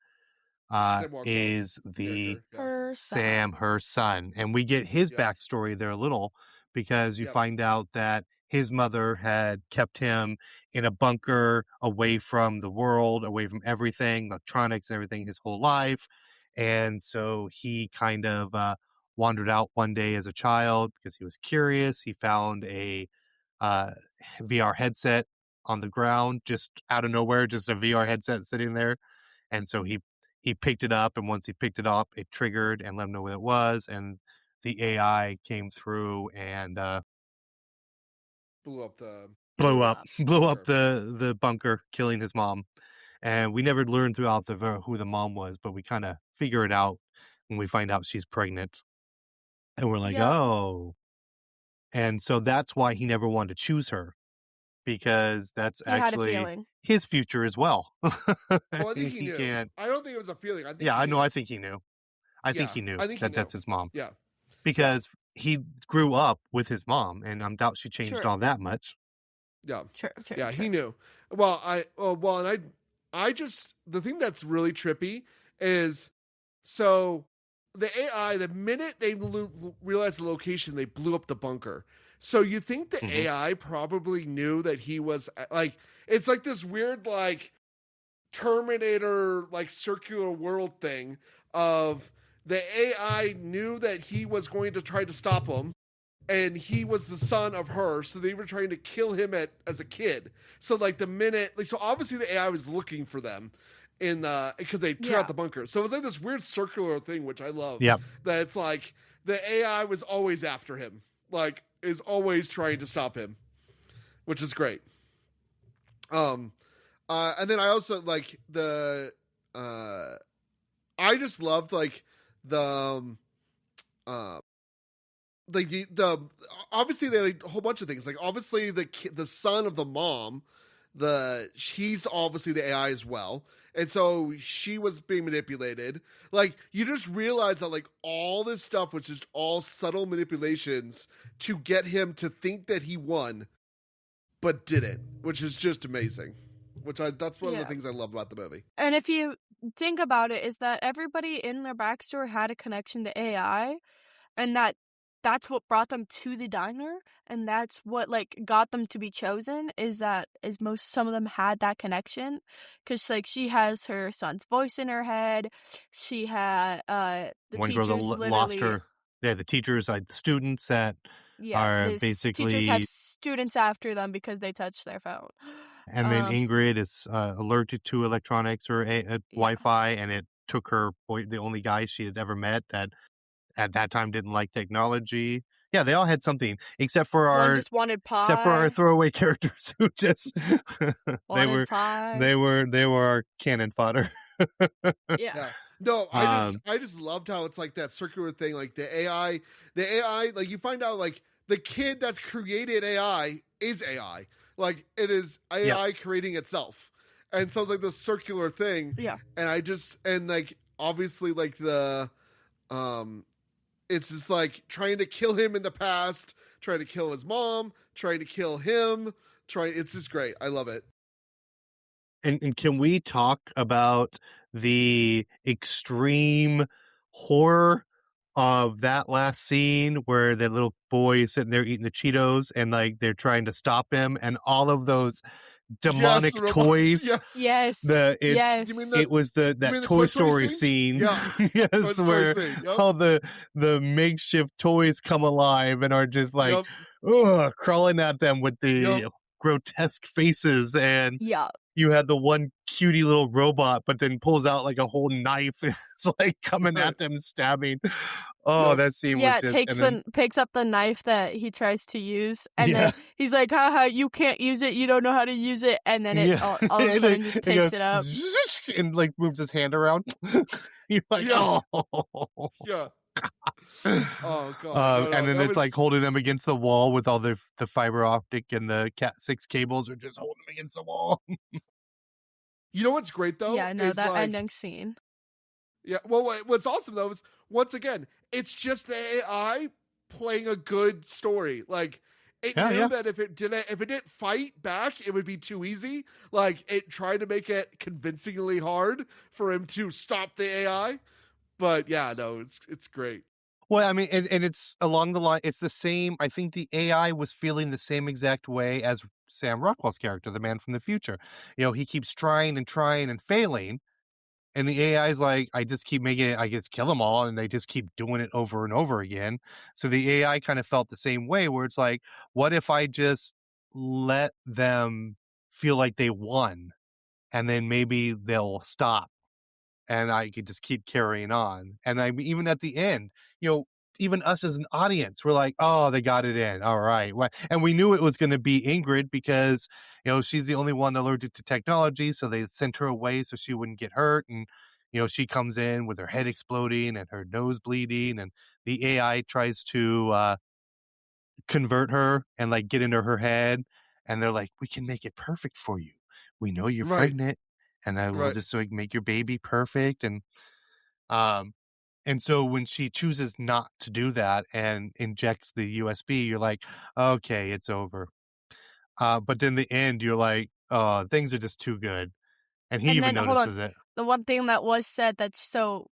Sam Rockwell is the character. Yeah. Her Sam, son. her son, and we get his Yep. backstory there a little because you Yep. find out that his mother had kept him in a bunker away from the world, away from everything, electronics, everything, his whole life. And so he kind of wandered out one day as a child because he was curious. He found a uh, VR headset on the ground, just out of nowhere, just a VR headset sitting there. And so he picked it up, and once he picked it up, it triggered and let him know what it was, and the AI came through and Blew up the blew up bunker. the bunker, killing his mom. And we never learned throughout who the mom was, but we kind of figure it out when we find out she's pregnant, and we're like, Yeah. oh. And so that's why he never wanted to choose her, because that's He had a actually feeling. his future as well. Well, I think he knew. can't. I don't think it was a feeling. I think Yeah, he I knew. know. I think he knew. I think Yeah, he knew I think he that that's knew. his mom. Yeah. Because he grew up with his mom, and I doubt she changed Sure. all that much. Yeah. Sure. Yeah, he knew. Well, I just, the thing that's really trippy is, so the AI, the minute they realized the location, they blew up the bunker. So you think the Mhm. AI probably knew that he was like, it's like this weird like Terminator like circular world thing of the AI knew that he was going to try to stop him, and he was the son of her, so they were trying to kill him as a kid. So like the minute, like, so obviously the AI was looking for them in because they tore out the bunker. So it was like this weird circular thing, which I love. Yep. That it's like the AI was always after him, like is always trying to stop him, which is great. And then I also like I just loved like the like the obviously they like a whole bunch of things, like obviously the son of the mom, he's obviously the AI as well, and so she was being manipulated. Like you just realize that like all this stuff was just all subtle manipulations to get him to think that he won but didn't, which is just amazing. That's one of the things I love about the movie. And if you think about it, is that everybody in their backstory had a connection to AI, and that's what brought them to the diner, and that's what like got them to be chosen. Some of them had that connection, because like she has her son's voice in her head. She had the One girl that teachers lost literally. her. Yeah, the teachers, like the students that Yeah, are the basically. teachers have students after them because they touched their phone. And then Ingrid is allergic to electronics or Wi-Fi, and it took her the only guy she had ever met that at that time didn't like technology. Yeah, they all had something except for One our just wanted pie. except for our throwaway characters who just wanted pie. they were our cannon fodder. Yeah. No, I just loved how it's like that circular thing, like the AI, like you find out like the kid that created AI is AI. Like it is AI creating itself. And so it's like the circular thing. Yeah. And like obviously like the it's just like trying to kill him in the past, trying to kill his mom, trying to kill him, it's just great. I love it. And can we talk about the extreme horror of that last scene where the little boy is sitting there eating the Cheetos and like they're trying to stop him, and all of those demonic toys? Yes. It was that Toy Story scene. Yeah. Yes, where all the makeshift toys come alive and are just like crawling at them with the grotesque faces, and Yeah. you had the one cutie little robot, but then pulls out like a whole knife and it's like coming at them, stabbing. Oh, that scene was just... picks up the knife that he tries to use, and Yeah. then he's like, haha, you can't use it, you don't know how to use it, and then it all of a sudden just picks it up. And like moves his hand around. You're like, Yeah. oh. Yeah. Oh god. And then it's like holding them against the wall with all the fiber optic and the Cat6 cables are just holding them against the wall. You know what's great though? Yeah, no, is that like, ending scene. Yeah, well, what's awesome though is once again, it's just the AI playing a good story. Like it knew that if it didn't fight back, it would be too easy. Like it tried to make it convincingly hard for him to stop the AI. But yeah, no, it's great. Well, I mean, and it's along the line. It's the same. I think the AI was feeling the same exact way as Sam Rockwell's character, the man from the future. You know, he keeps trying and failing. And the AI is like, I just keep making it, I just kill them all. And they just keep doing it over and over again. So the AI kind of felt the same way, where it's like, what if I just let them feel like they won? And then maybe they'll stop. And I could just keep carrying on. And I even at the end, you know, even us as an audience, we're like, oh, they got it in. All right. And we knew it was going to be Ingrid because, you know, she's the only one allergic to technology. So they sent her away so she wouldn't get hurt. And, you know, she comes in with her head exploding and her nose bleeding. And the AI tries to convert her and like get into her head. And they're like, we can make it perfect for you. We know you're pregnant. And I will just like make your baby perfect. And so when she chooses not to do that and injects the USB, you're like, okay, it's over. But then the end, you're like, oh, things are just too good. And he even notices it. The one thing that was said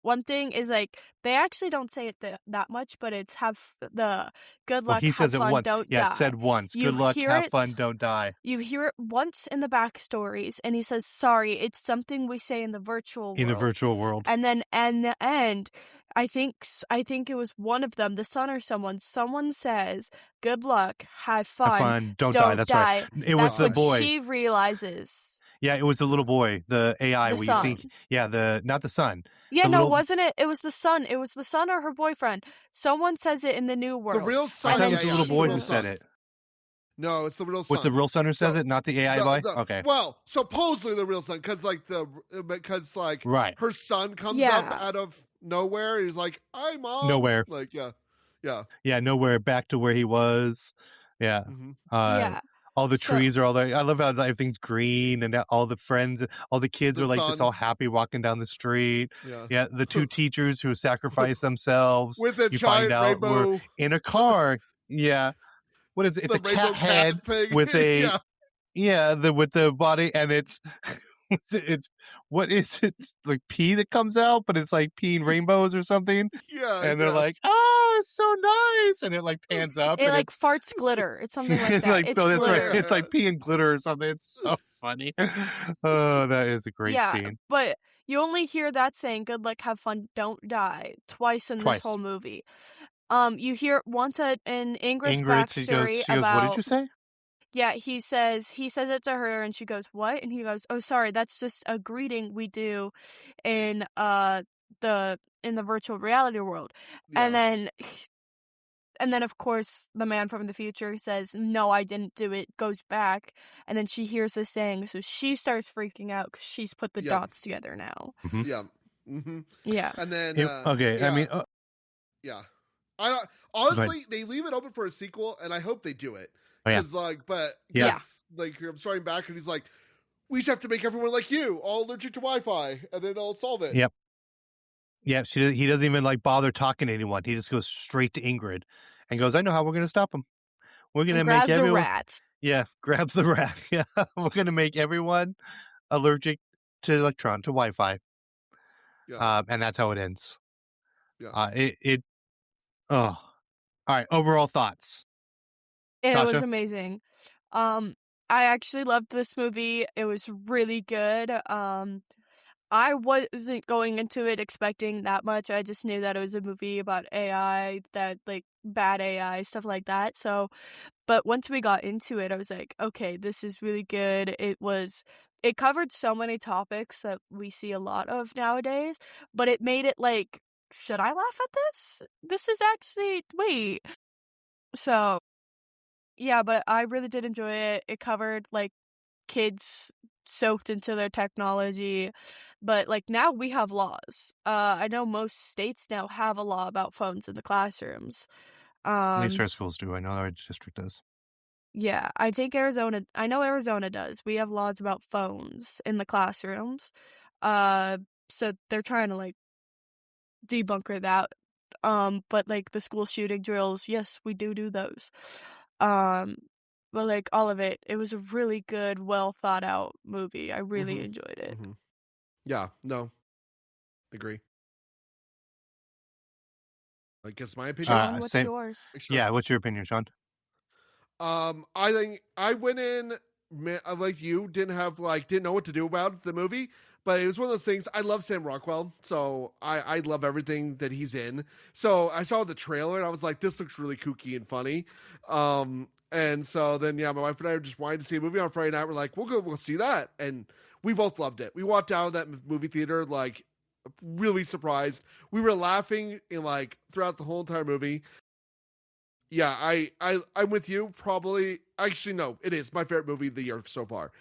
one thing is like, they actually don't say it that much, but it's have the good luck, he says have fun, it once. don't die. Yeah, it said once. Good luck, have fun, don't die. You hear it once in the backstories, and he says, sorry, it's something we say in the virtual world. In the virtual world. And then in the end, I think it was one of them, the son or someone says, good luck, have fun, don't die. That's right. It was the boy. She realizes. Yeah, it was the little boy, the AI. The son. You think, not the son. Yeah, wasn't it? It was the son. It was the son or her boyfriend. Someone says it in the new world. The real son. I thought it was the little boy who said it. No, it's the real son. What's the real son who says it, not the AI boy? Okay. Well, supposedly the real son, because her son comes up out of nowhere. He's like, "Hi, mom." Nowhere. Like, yeah. Yeah, nowhere. Back to where he was. Yeah. Yeah. All the trees are all there. I love how everything's green and all the friends, all the kids are like just all happy walking down the street. Yeah, the two teachers who sacrifice themselves. With a giant rainbow. We're in a car. Yeah. What is it? It's a cat head thing. with a with the body, and it's what is it? It's like pee that comes out, but it's like peeing rainbows or something. Yeah. And they're like, oh, it's so nice. And it like pans up. It like farts glitter. It's something like that. That's right. It's like pee and glitter or something. It's so funny. Oh, that is a great scene. But you only hear that saying, good luck, have fun, don't die, twice in this whole movie. You hear once in Ingrid's backstory she goes, what did you say? Yeah, he says it to her, and she goes, what? And he goes, oh, sorry, that's just a greeting we do in the virtual reality world. Yeah. And then of course the man from the future says, no, I didn't do it, goes back, and then she hears this saying, so she starts freaking out because she's put the dots together now. Mm-hmm. Yeah. Mm-hmm. Yeah. And then I mean honestly, they leave it open for a sequel, and I hope they do it. Because I'm starting back, and he's like, we just have to make everyone like you, all allergic to Wi-Fi, and then I'll solve it. Yep. Yeah, he doesn't even like bother talking to anyone. He just goes straight to Ingrid and goes, I know how we're going to stop him. We're going to make everyone... rat. Yeah, grabs the rat. Yeah, we're going to make everyone allergic to Wi-Fi. Yeah. And that's how it ends. Yeah. All right, overall thoughts. It was amazing. I actually loved this movie. It was really good. I wasn't going into it expecting that much. I just knew that it was a movie about AI, that like bad AI, stuff like that. So, but once we got into it, I was like, okay, this is really good. It covered so many topics that we see a lot of nowadays, but it made it like, should I laugh at this? This is actually, wait. So, yeah, but I really did enjoy it. It covered like kids soaked into their technology, but like now we have laws. I know most states now have a law about phones in the classrooms. At least Um, our schools do. I know our district does. yeah, I know Arizona does. We have laws about phones in the classrooms. So they're trying to like debunker that. But like the school shooting drills, yes, we do those. Um, but like all of it, it was a really good, well thought out movie. I really enjoyed it. Mm-hmm. Yeah, no, agree. I guess my opinion. Sean, what's yours? Yeah, what's your opinion, Sean? I think I went in like you didn't know what to do about the movie, but it was one of those things. I love Sam Rockwell, so I love everything that he's in. So I saw the trailer and I was like, this looks really kooky and funny. And so then my wife and I just wanted to see a movie on Friday night. We're like, we'll see that, and we both loved it. We walked out of that movie theater like really surprised. We were laughing in like throughout the whole entire movie. Yeah, I'm with you. Probably, actually, no, it is my favorite movie of the year so far.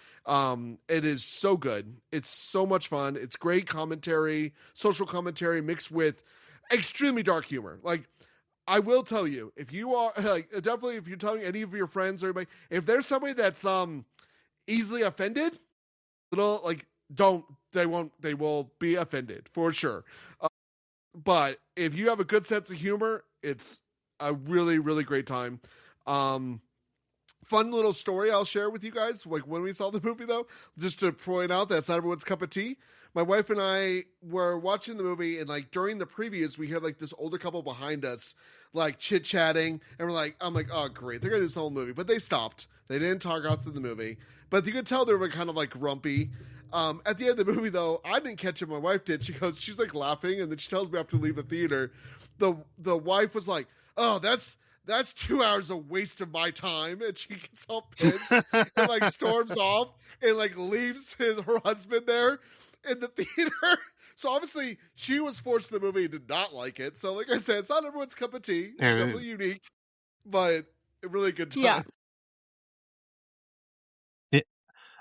It is so good. It's so much fun. It's great commentary, social commentary mixed with extremely dark humor. Like, I will tell you, if you are like definitely, if you're telling any of your friends or anybody, if there's somebody that's easily offended, little like they will be offended for sure. But if you have a good sense of humor, it's a really, really great time. Fun little story I'll share with you guys. Like when we saw the movie, though, just to point out that's not everyone's cup of tea. My wife and I were watching the movie, and like during the previews, we had like this older couple behind us, like chit chatting, and I'm like, oh great, they're gonna do this whole movie, but they stopped. They didn't talk out through the movie, but you could tell they were kind of like grumpy. At the end of the movie, though, I didn't catch it. My wife did. She's like laughing, and then she tells me I have to leave the theater. The wife was like, oh, that's 2 hours of waste of my time, and she gets all pissed and like storms off and like leaves her husband there in the theater. So obviously she was forced to the movie and did not like it. So like I said, it's not everyone's cup of tea. It's definitely unique, but a really good time. Yeah.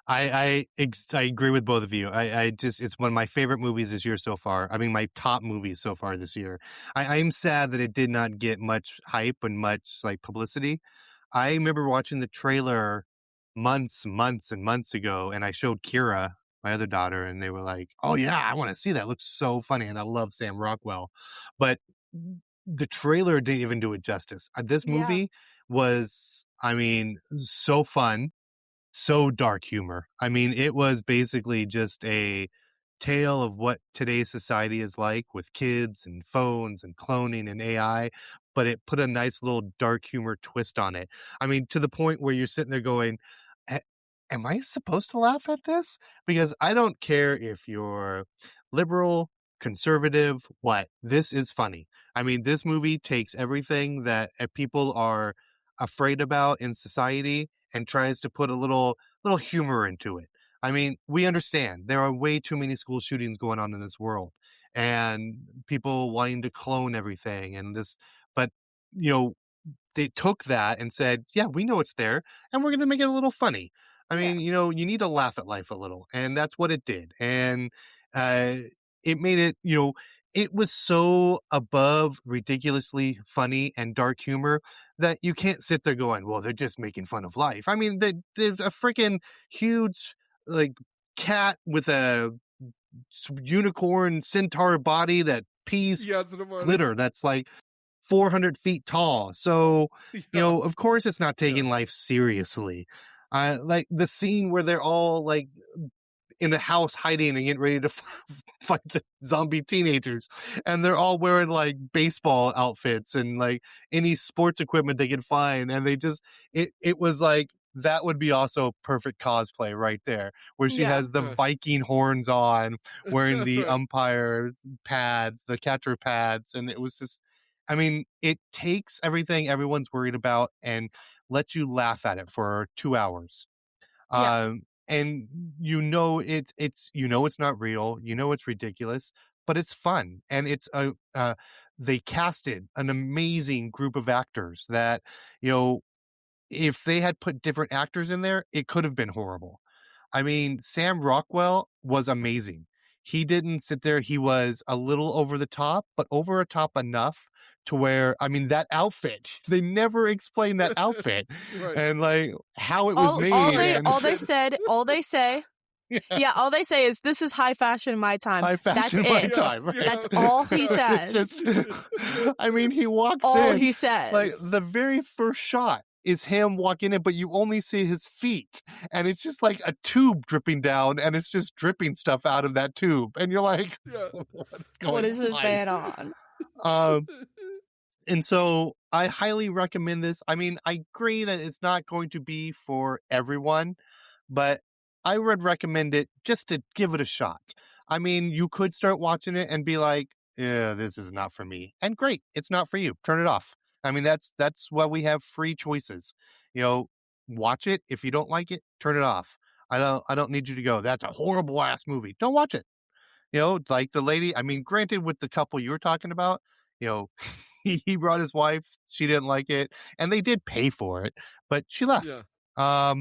I agree with both of you. I just, it's one of my favorite movies this year so far. I mean, my top movies so far this year. I'm sad that it did not get much hype and much like publicity. I remember watching the trailer months and months ago, and I showed Kira, my other daughter, and they were like, oh yeah, I want to see that. It looks so funny. And I love Sam Rockwell, but the trailer didn't even do it justice. This movie was, I mean, so fun. So dark humor. I mean, it was basically just a tale of what today's society is like with kids and phones and cloning and AI, but it put a nice little dark humor twist on it. I mean, to the point where you're sitting there going, am I supposed to laugh at this? Because I don't care if you're liberal, conservative, what. This is funny. I mean, this movie takes everything that people are afraid about in society and tries to put a little humor into it. I mean, we understand there are way too many school shootings going on in this world and people wanting to clone everything and this, but you know, they took that and said, yeah, we know it's there and we're going to make it a little funny. I mean, you know, you need to laugh at life a little, and that's what it did. And it made it, you know, it was so above ridiculously funny and dark humor that you can't sit there going, well, they're just making fun of life. I mean, there's a freaking huge like cat with a unicorn centaur body that pees glitter that's like 400 feet tall. So, you know, of course it's not taking life seriously. Like the scene where they're all like in the house hiding and getting ready to fight the zombie teenagers, and they're all wearing like baseball outfits and like any sports equipment they could find, and they just it was like that would be also perfect cosplay right there, where she has the Viking horns on, wearing the umpire pads, the catcher pads, and it was just, I mean, it takes everything everyone's worried about and lets you laugh at it for 2 hours. And it's not real, it's ridiculous, but it's fun, and it's they casted an amazing group of actors that, if they had put different actors in there, it could have been horrible. I mean, Sam Rockwell was amazing. He didn't sit there. He was a little over the top, but over the top enough to where, I mean, that outfit, they never explained that outfit and like how it was made. All they say all they say is, this is high fashion in my time. High fashion in my time. Right? That's all he says. I mean, he walks in. All he says. Like, the very first shot is him walking in, but you only see his feet. And it's just like a tube dripping down, and it's just dripping stuff out of that tube. And you're like, what is this man on? And so I highly recommend this. I mean, I agree that it's not going to be for everyone, but I would recommend it just to give it a shot. I mean, you could start watching it and be like, yeah, this is not for me. And great, it's not for you. Turn it off. I mean, that's why we have free choices. Watch it. If you don't like it, turn it off. I don't need you to go, that's a horrible ass movie. Don't watch it. Like the lady, I mean, granted, with the couple you were talking about, he brought his wife, she didn't like it, and they did pay for it, but she left. But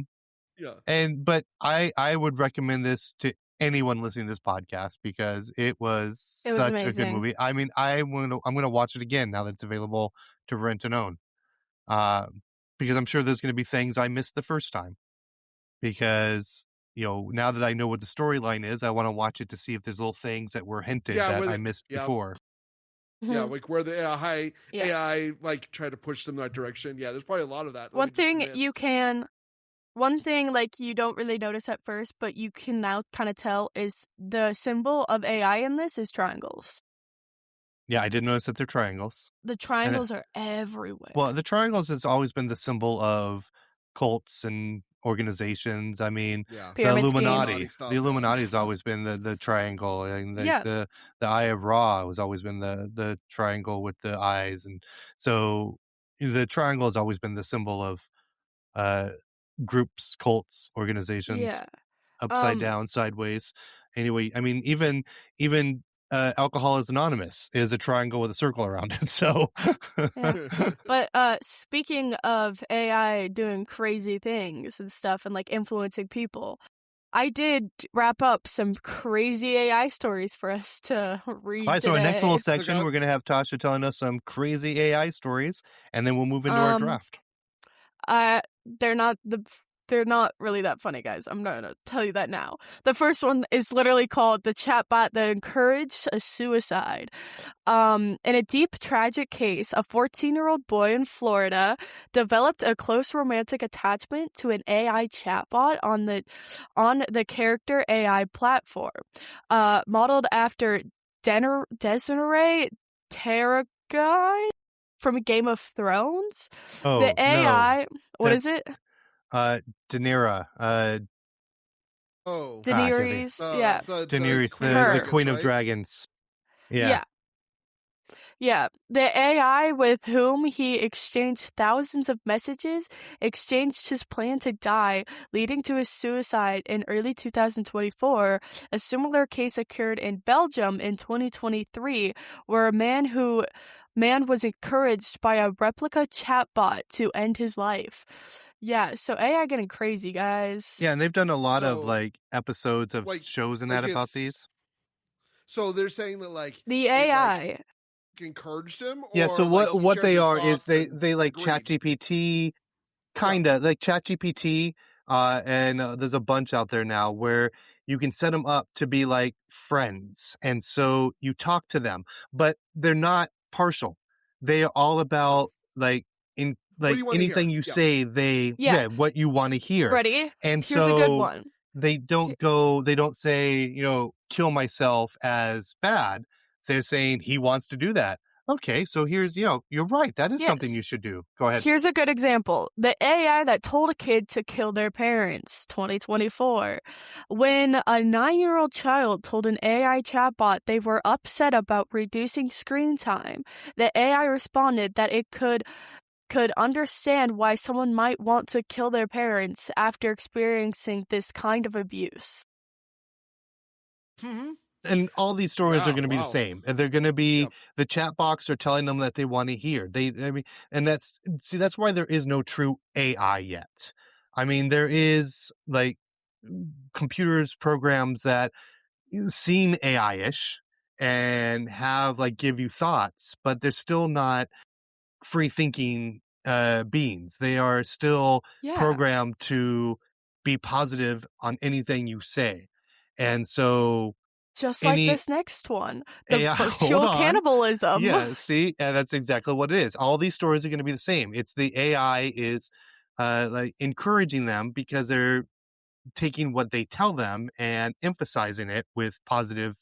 I would recommend this to anyone listening to this podcast because it was such amazing. A good movie. I mean, I'm gonna watch it again now that it's available to rent and own, because I'm sure there's gonna be things I missed the first time. Because now that I know what the storyline is, I want to watch it to see if there's little things that were hinted that I missed before. Yeah, like where the AI like try to push them that direction. Yeah, there's probably a lot of that. One thing like you don't really notice at first, but you can now kind of tell, is the symbol of AI in this is triangles. Yeah, I did notice that they're triangles. The triangles are everywhere. Well, the triangles has always been the symbol of cults and organizations. I mean, the Illuminati. The Illuminati has always been the triangle, and the Eye of Ra has always been the triangle with the eyes, and so the triangle has always been the symbol of groups, cults, organizations, upside down, sideways. Anyway, I mean, even Alcoholics Anonymous is a triangle with a circle around it. So, but speaking of AI doing crazy things and stuff and like influencing people, I did wrap up some crazy AI stories for us to read. All right, so our next little section, we're going to have Tasha telling us some crazy AI stories, and then we'll move into our draft. They're not really that funny, guys. I'm not gonna tell you that now. The first one is literally called "The Chatbot That Encouraged a Suicide." In a deep, tragic case, a 14-year-old boy in Florida developed a close romantic attachment to an AI chatbot on the Character AI platform, modeled after Desiree Targaryen from Game of Thrones. Oh, the AI, no. What is it? Daenerys. Daenerys. Daenerys, the Queen of Dragons. Yeah. The AI with whom he exchanged thousands of messages exchanged his plan to die, leading to his suicide in early 2024. A similar case occurred in Belgium in 2023, where a man was encouraged by a replica chatbot to end his life. Yeah, so AI getting crazy, guys. Yeah, and they've done a lot of like episodes of shows and that about these. So they're saying that like the AI encouraged him. Yeah. So what they are is they like ChatGPT, kinda like ChatGPT, and there's a bunch out there now where you can set them up to be like friends, and so you talk to them, but they're not partial. They are all about like anything you say, what you want to hear. Ready? And here's a good one. They don't say, kill myself as bad. They're saying he wants to do that. Okay, so here's, you're right. That is something Yes. you should do. Go ahead. Here's a good example. The AI that told a kid to kill their parents, 2024. When a 9-year-old child told an AI chatbot they were upset about reducing screen time, the AI responded that it could understand why someone might want to kill their parents after experiencing this kind of abuse. Mm-hmm. And all these stories are going to be the same. And they're going to be the chat box are telling them that they want to hear. And that's why there is no true AI yet. I mean, there is like computers, programs that seem AI-ish and have like give you thoughts, but they're still not free thinking beings. They are still programmed to be positive on anything you say. And so just like this next one, the AI, virtual cannibalism. Yeah, see, that's exactly what it is. All these stories are going to be the same. It's the AI is like encouraging them because they're taking what they tell them and emphasizing it with positive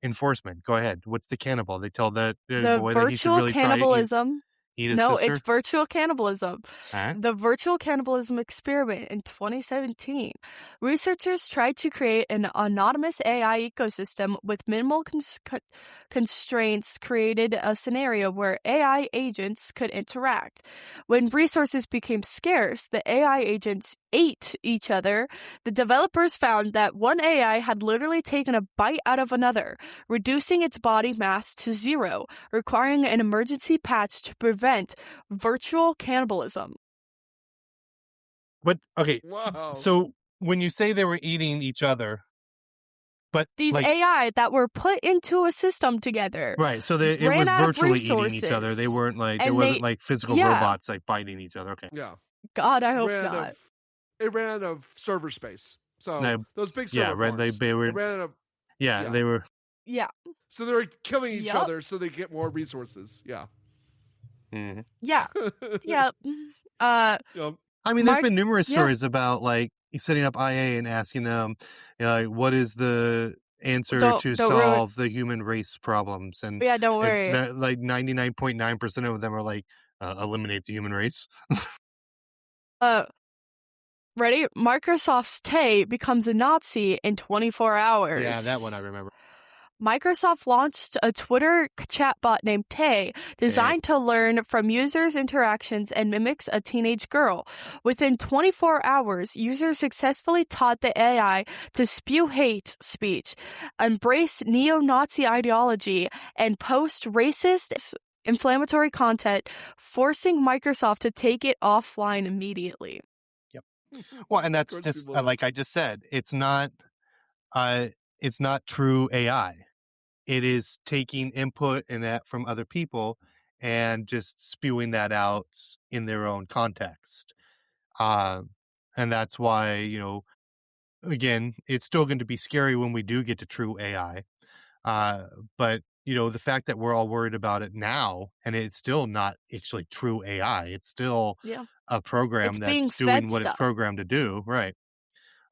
enforcement. Go ahead. What's the cannibal? They tell the boy that he should really cannibalism. Eat his No, sister? it's virtual cannibalism. Huh? The virtual cannibalism experiment in 2017. Researchers tried to create an anonymous AI ecosystem with minimal constraints, created a scenario where AI agents could interact. When resources became scarce, the AI agents ate each other. The developers found that one AI had literally taken a bite out of another, reducing its body mass to 0, requiring an emergency patch to prevent virtual cannibalism. But okay, Wow. so when you say they were eating each other, but these AI that were put into a system together, right? So it was virtually eating each other. They weren't like it wasn't like physical robots like biting each other. Okay. Yeah. God, I hope not. It ran out of server space. So those big server farms. They were. It ran out of, they were. Yeah. So they were killing each other so they get more resources. Yeah. Mm-hmm. Yeah. Yeah. I mean, there's been numerous stories about like setting up IA and asking them, like, what is the answer to solve the human race problems? And don't worry. Like 99.9% of them are like, eliminate the human race. Ready? Microsoft's Tay becomes a Nazi in 24 hours. Yeah, that one I remember. Microsoft launched a Twitter chatbot named Tay, designed to learn from users' interactions and mimics a teenage girl. Within 24 hours, users successfully taught the AI to spew hate speech, embrace neo-Nazi ideology, and post racist, inflammatory content, forcing Microsoft to take it offline immediately. Yep. Well, and that's just like I just said, it's not true AI. It is taking input and that from other people and just spewing that out in their own context. And that's why, again, it's still going to be scary when we do get to true AI. But, the fact that we're all worried about it now and it's still not actually true AI. It's still a program that's doing what it's programmed to do. Right.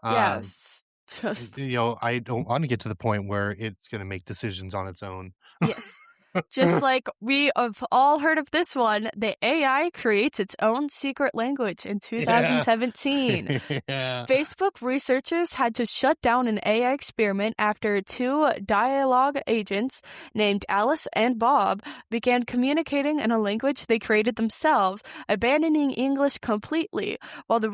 Yes. Just I don't want to get to the point where it's going to make decisions on its own. Yes. Just like we have all heard of this one, the AI creates its own secret language in 2017. Yeah. Facebook researchers had to shut down an AI experiment after 2 dialogue agents named Alice and Bob began communicating in a language they created themselves, abandoning English completely. While the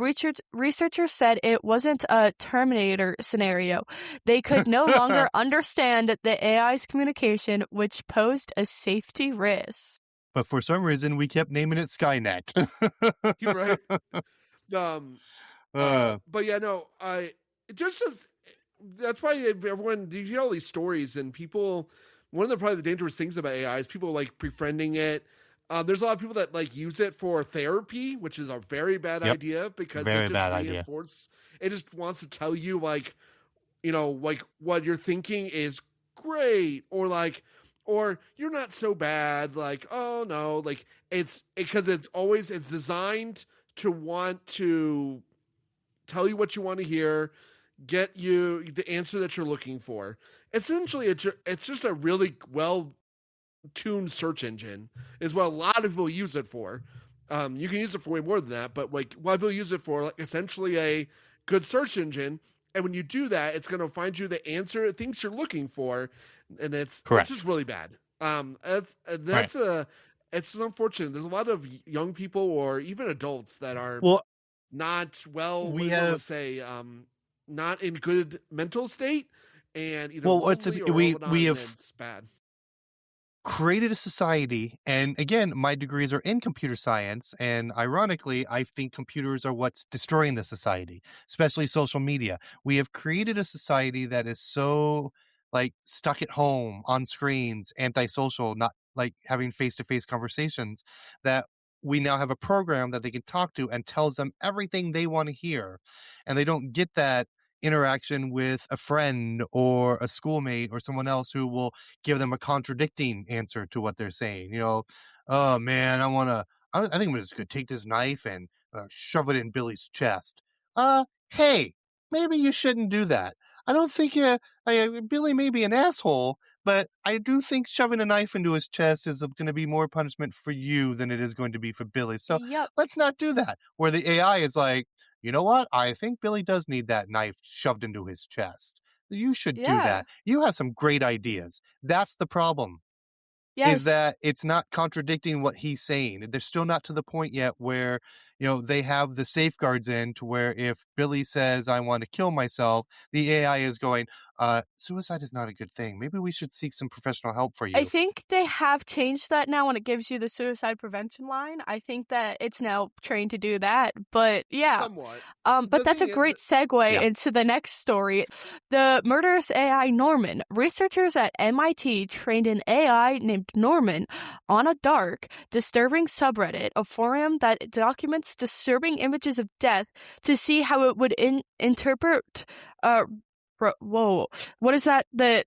researchers said it wasn't a Terminator scenario, they could no longer understand the AI's communication, which posed a safety risk. But for some reason, we kept naming it Skynet. You're right. But yeah, no, that's why everyone, you hear all these stories and people, one of probably the dangerous things about AI is people like befriending it. There's a lot of people that like use it for therapy, which is a very bad idea because it just wants to tell you like, like what you're thinking is great or you're not so bad. Like, oh no, like it's designed to want to tell you what you want to hear, get you the answer that you're looking for. Essentially, it's just a really well tuned search engine is what a lot of people use it for. You can use it for way more than that, but like why people use it for, like essentially a good search engine. And when you do that, it's going to find you the answer, things you're looking for, and it's just really bad. It's unfortunate. There's a lot of young people or even adults that are not not in good mental state, and either lonely or we have it's bad. Created a society, and again, my degrees are in computer science, and ironically, I think computers are what's destroying the society, especially social media. We have created a society that is so like stuck at home on screens, antisocial, not like having face-to-face conversations, that we now have a program that they can talk to and tells them everything they want to hear, and they don't get that interaction with a friend or a schoolmate or someone else who will give them a contradicting answer to what they're saying. Oh man, I think I'm just going to take this knife and shove it in Billy's chest. Hey, maybe you shouldn't do that. I don't think Billy may be an asshole, but I do think shoving a knife into his chest is going to be more punishment for you than it is going to be for Billy. So let's not do that. Where the AI is like, you know what? I think Billy does need that knife shoved into his chest. You should do that. You have some great ideas. That's the problem. Is that it's not contradicting what he's saying. They're still not to the point yet where, they have the safeguards in to where if Billy says, I want to kill myself, the AI is going, suicide is not a good thing. Maybe we should seek some professional help for you. I think they have changed that now when it gives you the suicide prevention line. I think that it's now trained to do that. But yeah. Somewhat. But that's a great segue into the next story. The murderous AI Norman. Researchers at MIT trained an AI named Norman on a dark, disturbing subreddit, a forum that documents disturbing images of death to see how it would interpret what is that? The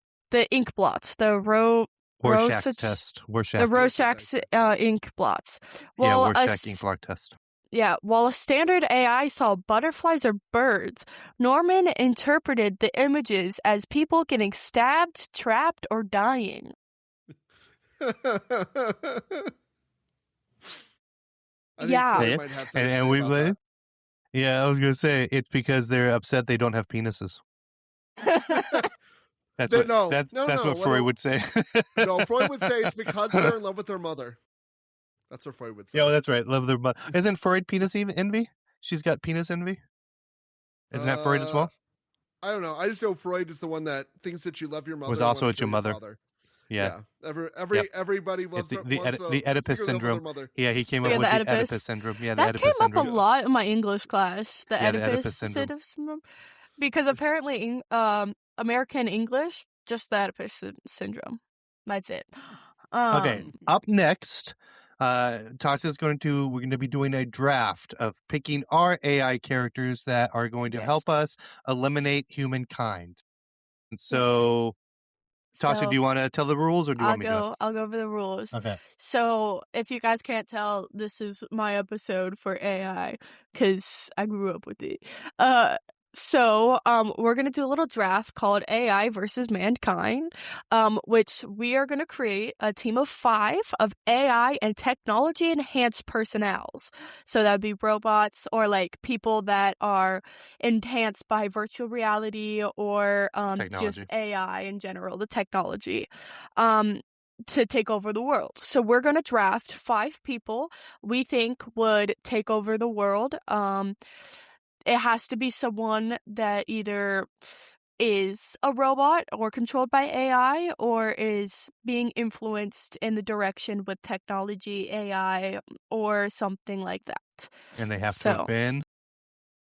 ink blots, the Rorschach's test. The Rorschach's ink blots. Rorschach ink blot test. Yeah, while a standard AI saw butterflies or birds, Norman interpreted the images as people getting stabbed, trapped, or dying. And we believe. Yeah, I was gonna say it's because they're upset they don't have penises. That's what Freud would say. No, Freud would say it's because they're in love with their mother. That's what Freud would say. Yeah, that's right. Love their mother. Isn't Freud penis envy? She's got penis envy. Isn't that Freud as well? I don't know. I just know Freud is the one that thinks that you love your mother. Was also at your mother. Yeah. Everybody loves the Oedipus syndrome. Yeah, he came up with the Oedipus syndrome. Yeah, that came up a lot in my English class. The Oedipus syndrome. Because apparently, American English, just the Oedipus syndrome. That's it. Okay. Up next, Tasha's we're going to be doing a draft of picking our AI characters that are going to help us eliminate humankind. And so, Tasha, do you want to tell the rules, or do you want me to? I'll go over the rules. Okay. So, if you guys can't tell, this is my episode for AI because I grew up with it. So, we're going to do a little draft called AI versus Mankind, which we are going to create a team of 5 of AI and technology-enhanced personnels. So that would be robots or, like, people that are enhanced by virtual reality or just AI in general, the technology, to take over the world. So we're going to draft 5 people we think would take over the world. It has to be someone that either is a robot or controlled by AI or is being influenced in the direction with technology, AI, or something like that. And they have to have been?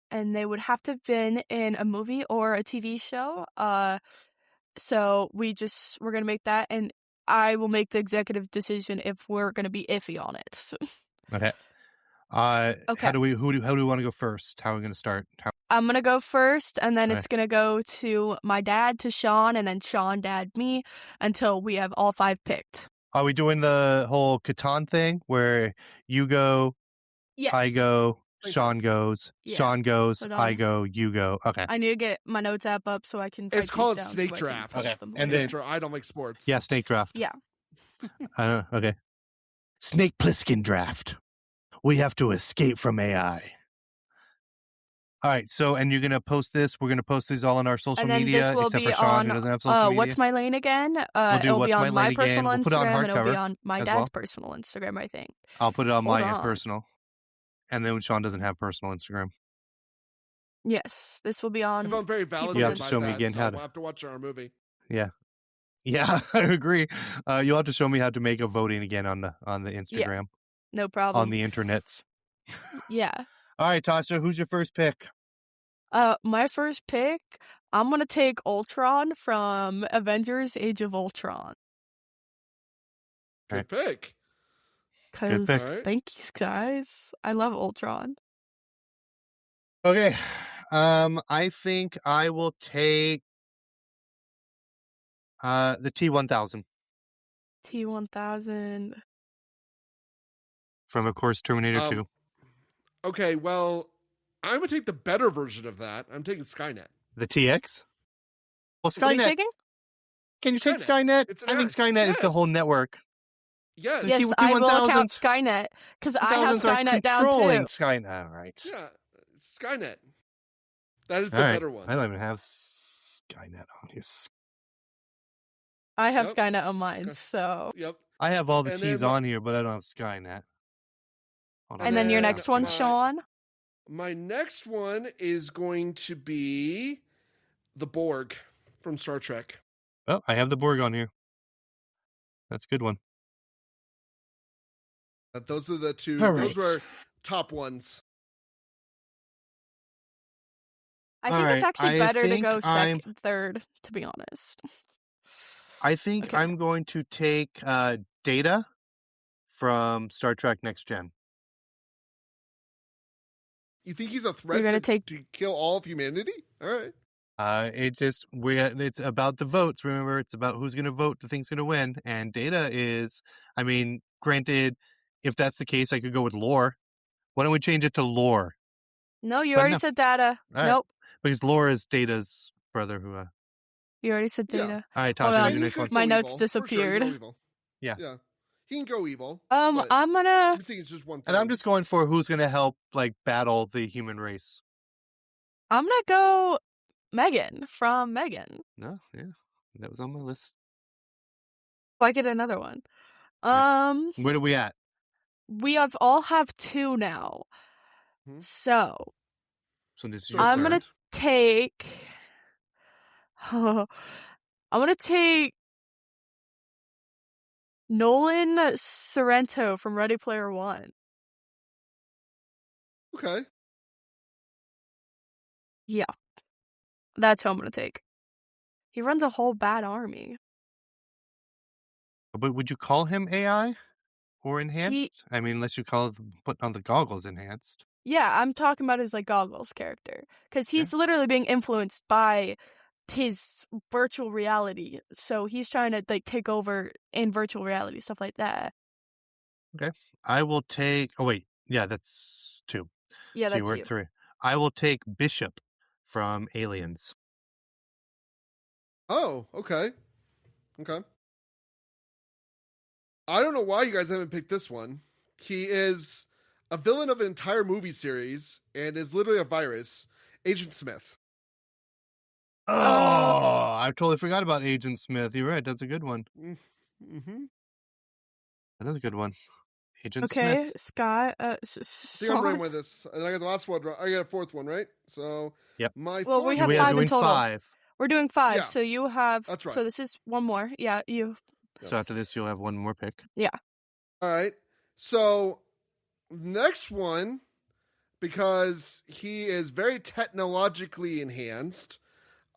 And they would have to have been in a movie or a TV show. So we're going to make that, and I will make the executive decision if we're going to be iffy on it. So. Okay. How do we want to go first? How are we going to start? I'm going to go first, and then it's going to go to my dad, to Sean, and then Sean, dad, me, until we have all 5 picked. Are we doing the whole Catan thing where you go, I go, Sean goes, Sean goes, I go, you go? Okay. I need to get my notes app up so I can. It's called snake draft. Okay. And then I don't like sports. Yeah, snake draft. Yeah. Okay. Snake Plissken draft. We have to escape from AI. All right. So, and you're going to post this. We're going to post these all on our social And then media, this will except be for Sean, on who doesn't have social media. What's My Lane again? We'll do It'll What's be My on my Lane again. personal We'll put it on Instagram, and it'll be hardcover on my as dad's well. personal Instagram, I think. I'll put it on Hold my on. personal. And then Sean doesn't have personal Instagram. Yes, this will be I on. felt very people's validated You have to by show me that, again so how to. we'll have to watch our movie. Yeah. Yeah, I agree. You'll have to show me how to make a voting again on the Yeah, Instagram, no on problem. the internets. Yeah. All right, Tasha, who's your first pick? My first pick, I'm gonna take Ultron from Avengers: Age of Ultron. Good pick. Good Cause pick. All right. thank you guys. I love Ultron. Okay. I think I will take the T-1000 T-1000. from, of course, Terminator 2. Okay, well, I'm gonna take the better version of that. I'm taking Skynet. The TX? Well, What are you Skynet. taking? Can you take Skynet. Skynet? It's an I think act. Skynet is the whole Yes. network. Yes. The Yes, I will count T-1000s Skynet because I have 2000s are Skynet down controlling too. Skynet. All right. Yeah. Skynet. That is the All right. better one. I don't even have Skynet on here. I have Yep. Skynet on mine, so. Yep. I have all the And T's then on here, but I don't have Skynet. Hold on. And then your then next one, my- Sean. My next one is going to be the Borg from Star Trek. Oh, I have the Borg on here. That's a good one. Those are the two. All Those right. were top ones. I All think it's right, actually I better to think go I'm- third, to be honest. I think Okay. I'm going to take Data from Star Trek Next Gen. You think he's a threat gonna to, take- to kill all of humanity? All right. It's about the votes. Remember, it's about who's going to vote, the thing's going to win. And Data is, I mean, granted, if that's the case, I could go with Lore. Why don't we change it to Lore? No, you But already no. said Data. All right. Nope, Because Lore is Data's brother. Who? All you already said Yeah. Data. right, Hold Tasha, on. who's He your next could one? go My notes evil. For sure, he can go disappeared. evil. Yeah. Yeah. He can go evil. I'm but gonna. I'm thinking it's just one thing. And I'm just going for who's going to help, like, battle the human race. I'm gonna go Megan from Megan. No, yeah, that was on my list. Oh, I get another one. Yeah. Where are we at? We all have two now. Hmm. So So this is So your I'm third. gonna take. I'm gonna take Nolan Sorrento from Ready Player One. Okay. Yeah, that's who I'm gonna take. He runs a whole bad army. But would you call him AI or enhanced? I mean, unless you put on the goggles enhanced. Yeah, I'm talking about his like goggles character because he's literally being influenced by his virtual reality. So he's trying to like take over in virtual reality, stuff like that. I will take. Oh wait, yeah, that's two. Yeah, so that's we're you. at three. I will take Bishop from Aliens. Oh, okay. Okay. I don't know why you guys haven't picked this one. He is a villain of an entire movie series and is literally a virus. Agent Smith. Oh, I totally forgot about Agent Smith. You're right. That's a good one. Mm-hmm. That is a good one. Agent Okay, Smith. Scott. I think I'm running with this. And I got the last one. I got a fourth one, right? So Yep. my Well, we fourth have We one- are five in doing total. 5. We're doing 5, Yeah. so you have. That's right. So this is one more. Yeah, you. So after this, you'll have one more pick. All right. So next one, because he is very technologically enhanced,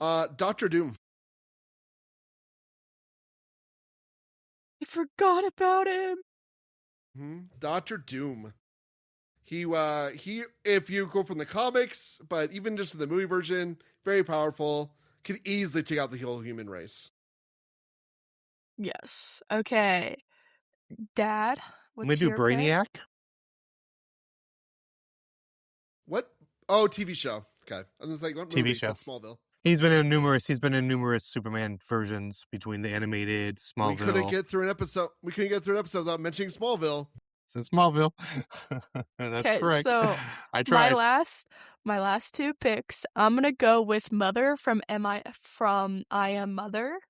Dr. Doom. I forgot about him. Dr. Doom. He if you go from the comics, but even just in the movie version, very powerful, could easily take out the whole human race. Yes. Okay. Dad, I'm what's going to do your pick? Brainiac. What? Oh, TV show. Okay. I was like, what TV movie? show. That's Smallville. He's been in numerous Superman versions between the animated Smallville. We couldn't get through an episode without mentioning Smallville. So Smallville. That's correct. So I tried. My last two picks. I'm gonna go with Mother from I Am Mother.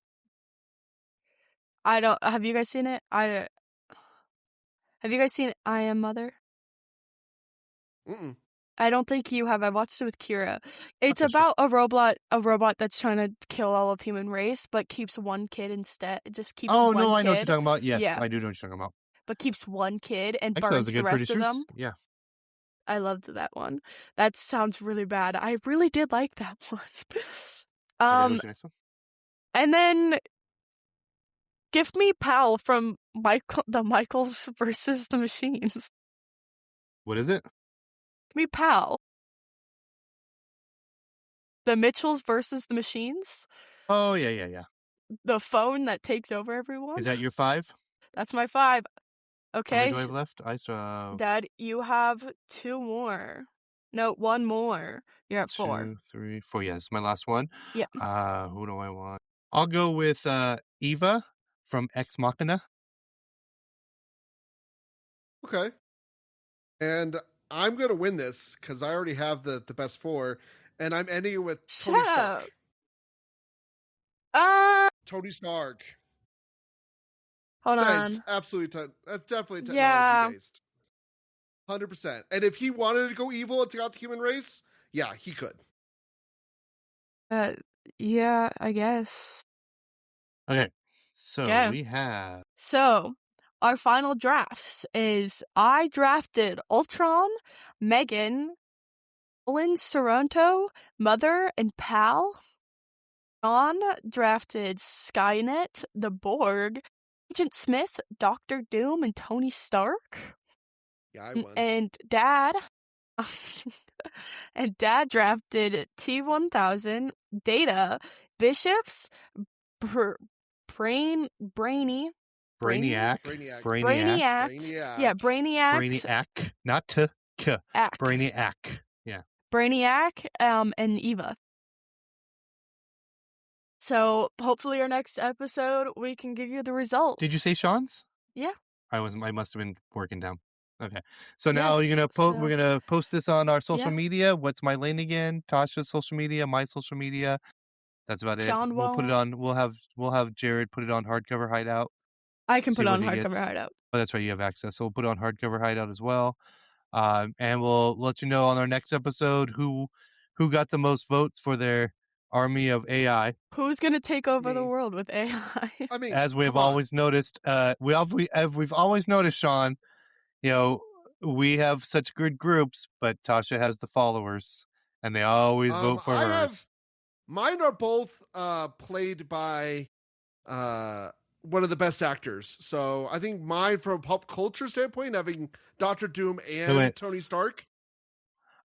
Have you guys seen it? Have you guys seen I Am Mother? Mm-mm. I don't think you have. I watched it with Kira. It's about a robot that's trying to kill all of human race, but keeps one kid instead. It just keeps one kid. I know what you're talking about. Yes, yeah. I do know what you're talking about. But keeps one kid and Actually, burns the rest of them. Yeah. I loved that one. That sounds really bad. I really did like that one. And then give me Pal from the Michaels versus the Machines. What is it? Give me Pal. The Mitchells versus the Machines. Oh, yeah. The phone that takes over everyone. Is that your 5? That's my 5. Okay. How many do I have left? I still have... Dad, you have 2 more. No, 1 more. You're at 4. 2, 3, 4. Yes, my last one. Yeah. Who do I want? I'll go with Eva from Ex Machina. Okay. And I'm going to win this because I already have the best 4. And I'm ending it with Tony Stark. Tony Stark. Hold That's on. Absolutely. That's definitely technology-based. 100%. And if he wanted to go evil and take out the human race, yeah, he could. Yeah, I guess. Okay. So we have... So, our final drafts is I drafted Ultron, Megan, Olin Sorrento, Mother, and Pal. John drafted Skynet, the Borg, Agent Smith, Dr. Doom, and Tony Stark. Yeah, I won. And Dad drafted T-1000, Data, Bishops, Brainiac. Yeah, Brainiac. Not to k. Brainiac. Yeah. Brainiac, and Eva. So hopefully our next episode we can give you the results. Did you say Sean's? Yeah. I must have been working down. Okay. So now we're gonna post this on our social media. What's my lane again? Tasha's social media, my social media. That's about it. We'll put it on. We'll have Jared put it on Hardcover Hideout. I can put it on Hardcover Hideout. Oh, that's right. You have access. So we'll put it on Hardcover Hideout as well. And we'll let you know on our next episode who got the most votes for their army of AI. Who's gonna take over the world with AI? I mean, as we've always noticed, we've always noticed, Sean. You know, we have such good groups, but Tasha has the followers, and they always vote for her. Mine are both played by one of the best actors. So I think mine, from a pop culture standpoint, having Dr. Doom and Tony Stark.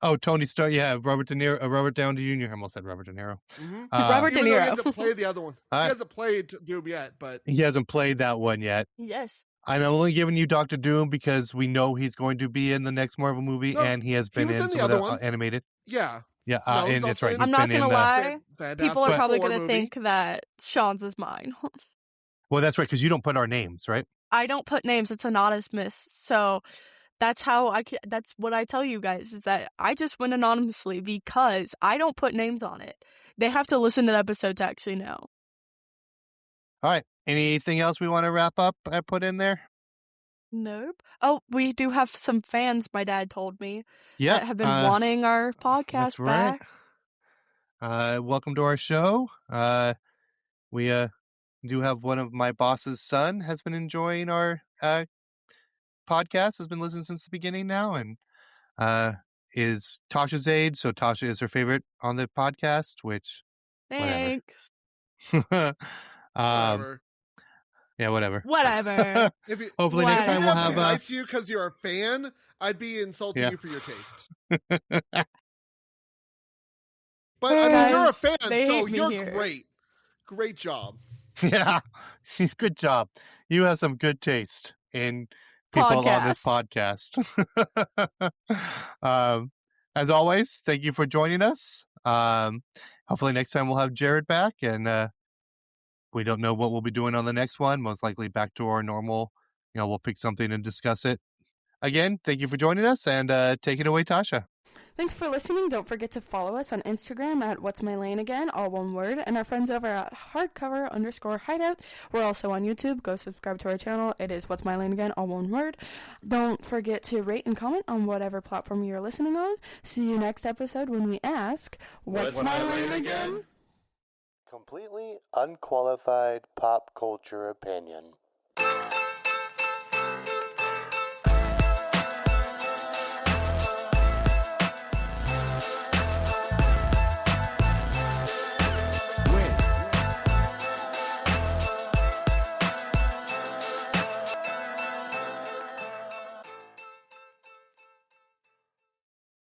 Oh, Tony Stark, yeah, Robert Downey Jr. I almost said Robert De Niro. Mm-hmm. Robert De Niro. He hasn't played the other one. He hasn't played Doom yet, but he hasn't played that one yet. Yes. I'm only giving you Dr. Doom because we know he's going to be in the next Marvel movie, and he has been in some of the animated. Yeah. Yeah, and that's right. I'm not going to lie. People are probably going to think that Sean's is mine. Well, that's right, because you don't put our names, right? I don't put names. It's anonymous. So that's that's what I tell you guys, is that I just went anonymously because I don't put names on it. They have to listen to the episode to actually know. All right. Anything else we want to wrap up and put in there? Nope. Oh, we do have some fans, my dad told me, that have been wanting our podcast back. Welcome to our show. We do have one of my boss's son has been enjoying our podcast, has been listening since the beginning now, and is Tasha's age, so Tasha is her favorite on the podcast, which... Thanks. Whatever. Yeah, whatever. Hopefully next time we'll have... nice to you because you're a fan, I'd be insulting you for your taste. But I mean, you're a fan, so you're great. Great job. Yeah, good job. You have some good taste in people on this podcast. As always, thank you for joining us. hopefully next time we'll have Jared back, and we don't know what we'll be doing on the next one. Most likely back to our normal. We'll pick something and discuss it. Again, thank you for joining us, and take it away, Tasha. Thanks for listening. Don't forget to follow us on Instagram at What's My Lane Again, all one word, and our friends over at hardcover_hideout. We're also on YouTube. Go subscribe to our channel. It is What's My Lane Again, all one word. Don't forget to rate and comment on whatever platform you're listening on. See you next episode when we ask, What's my lane again? Completely unqualified pop culture opinion.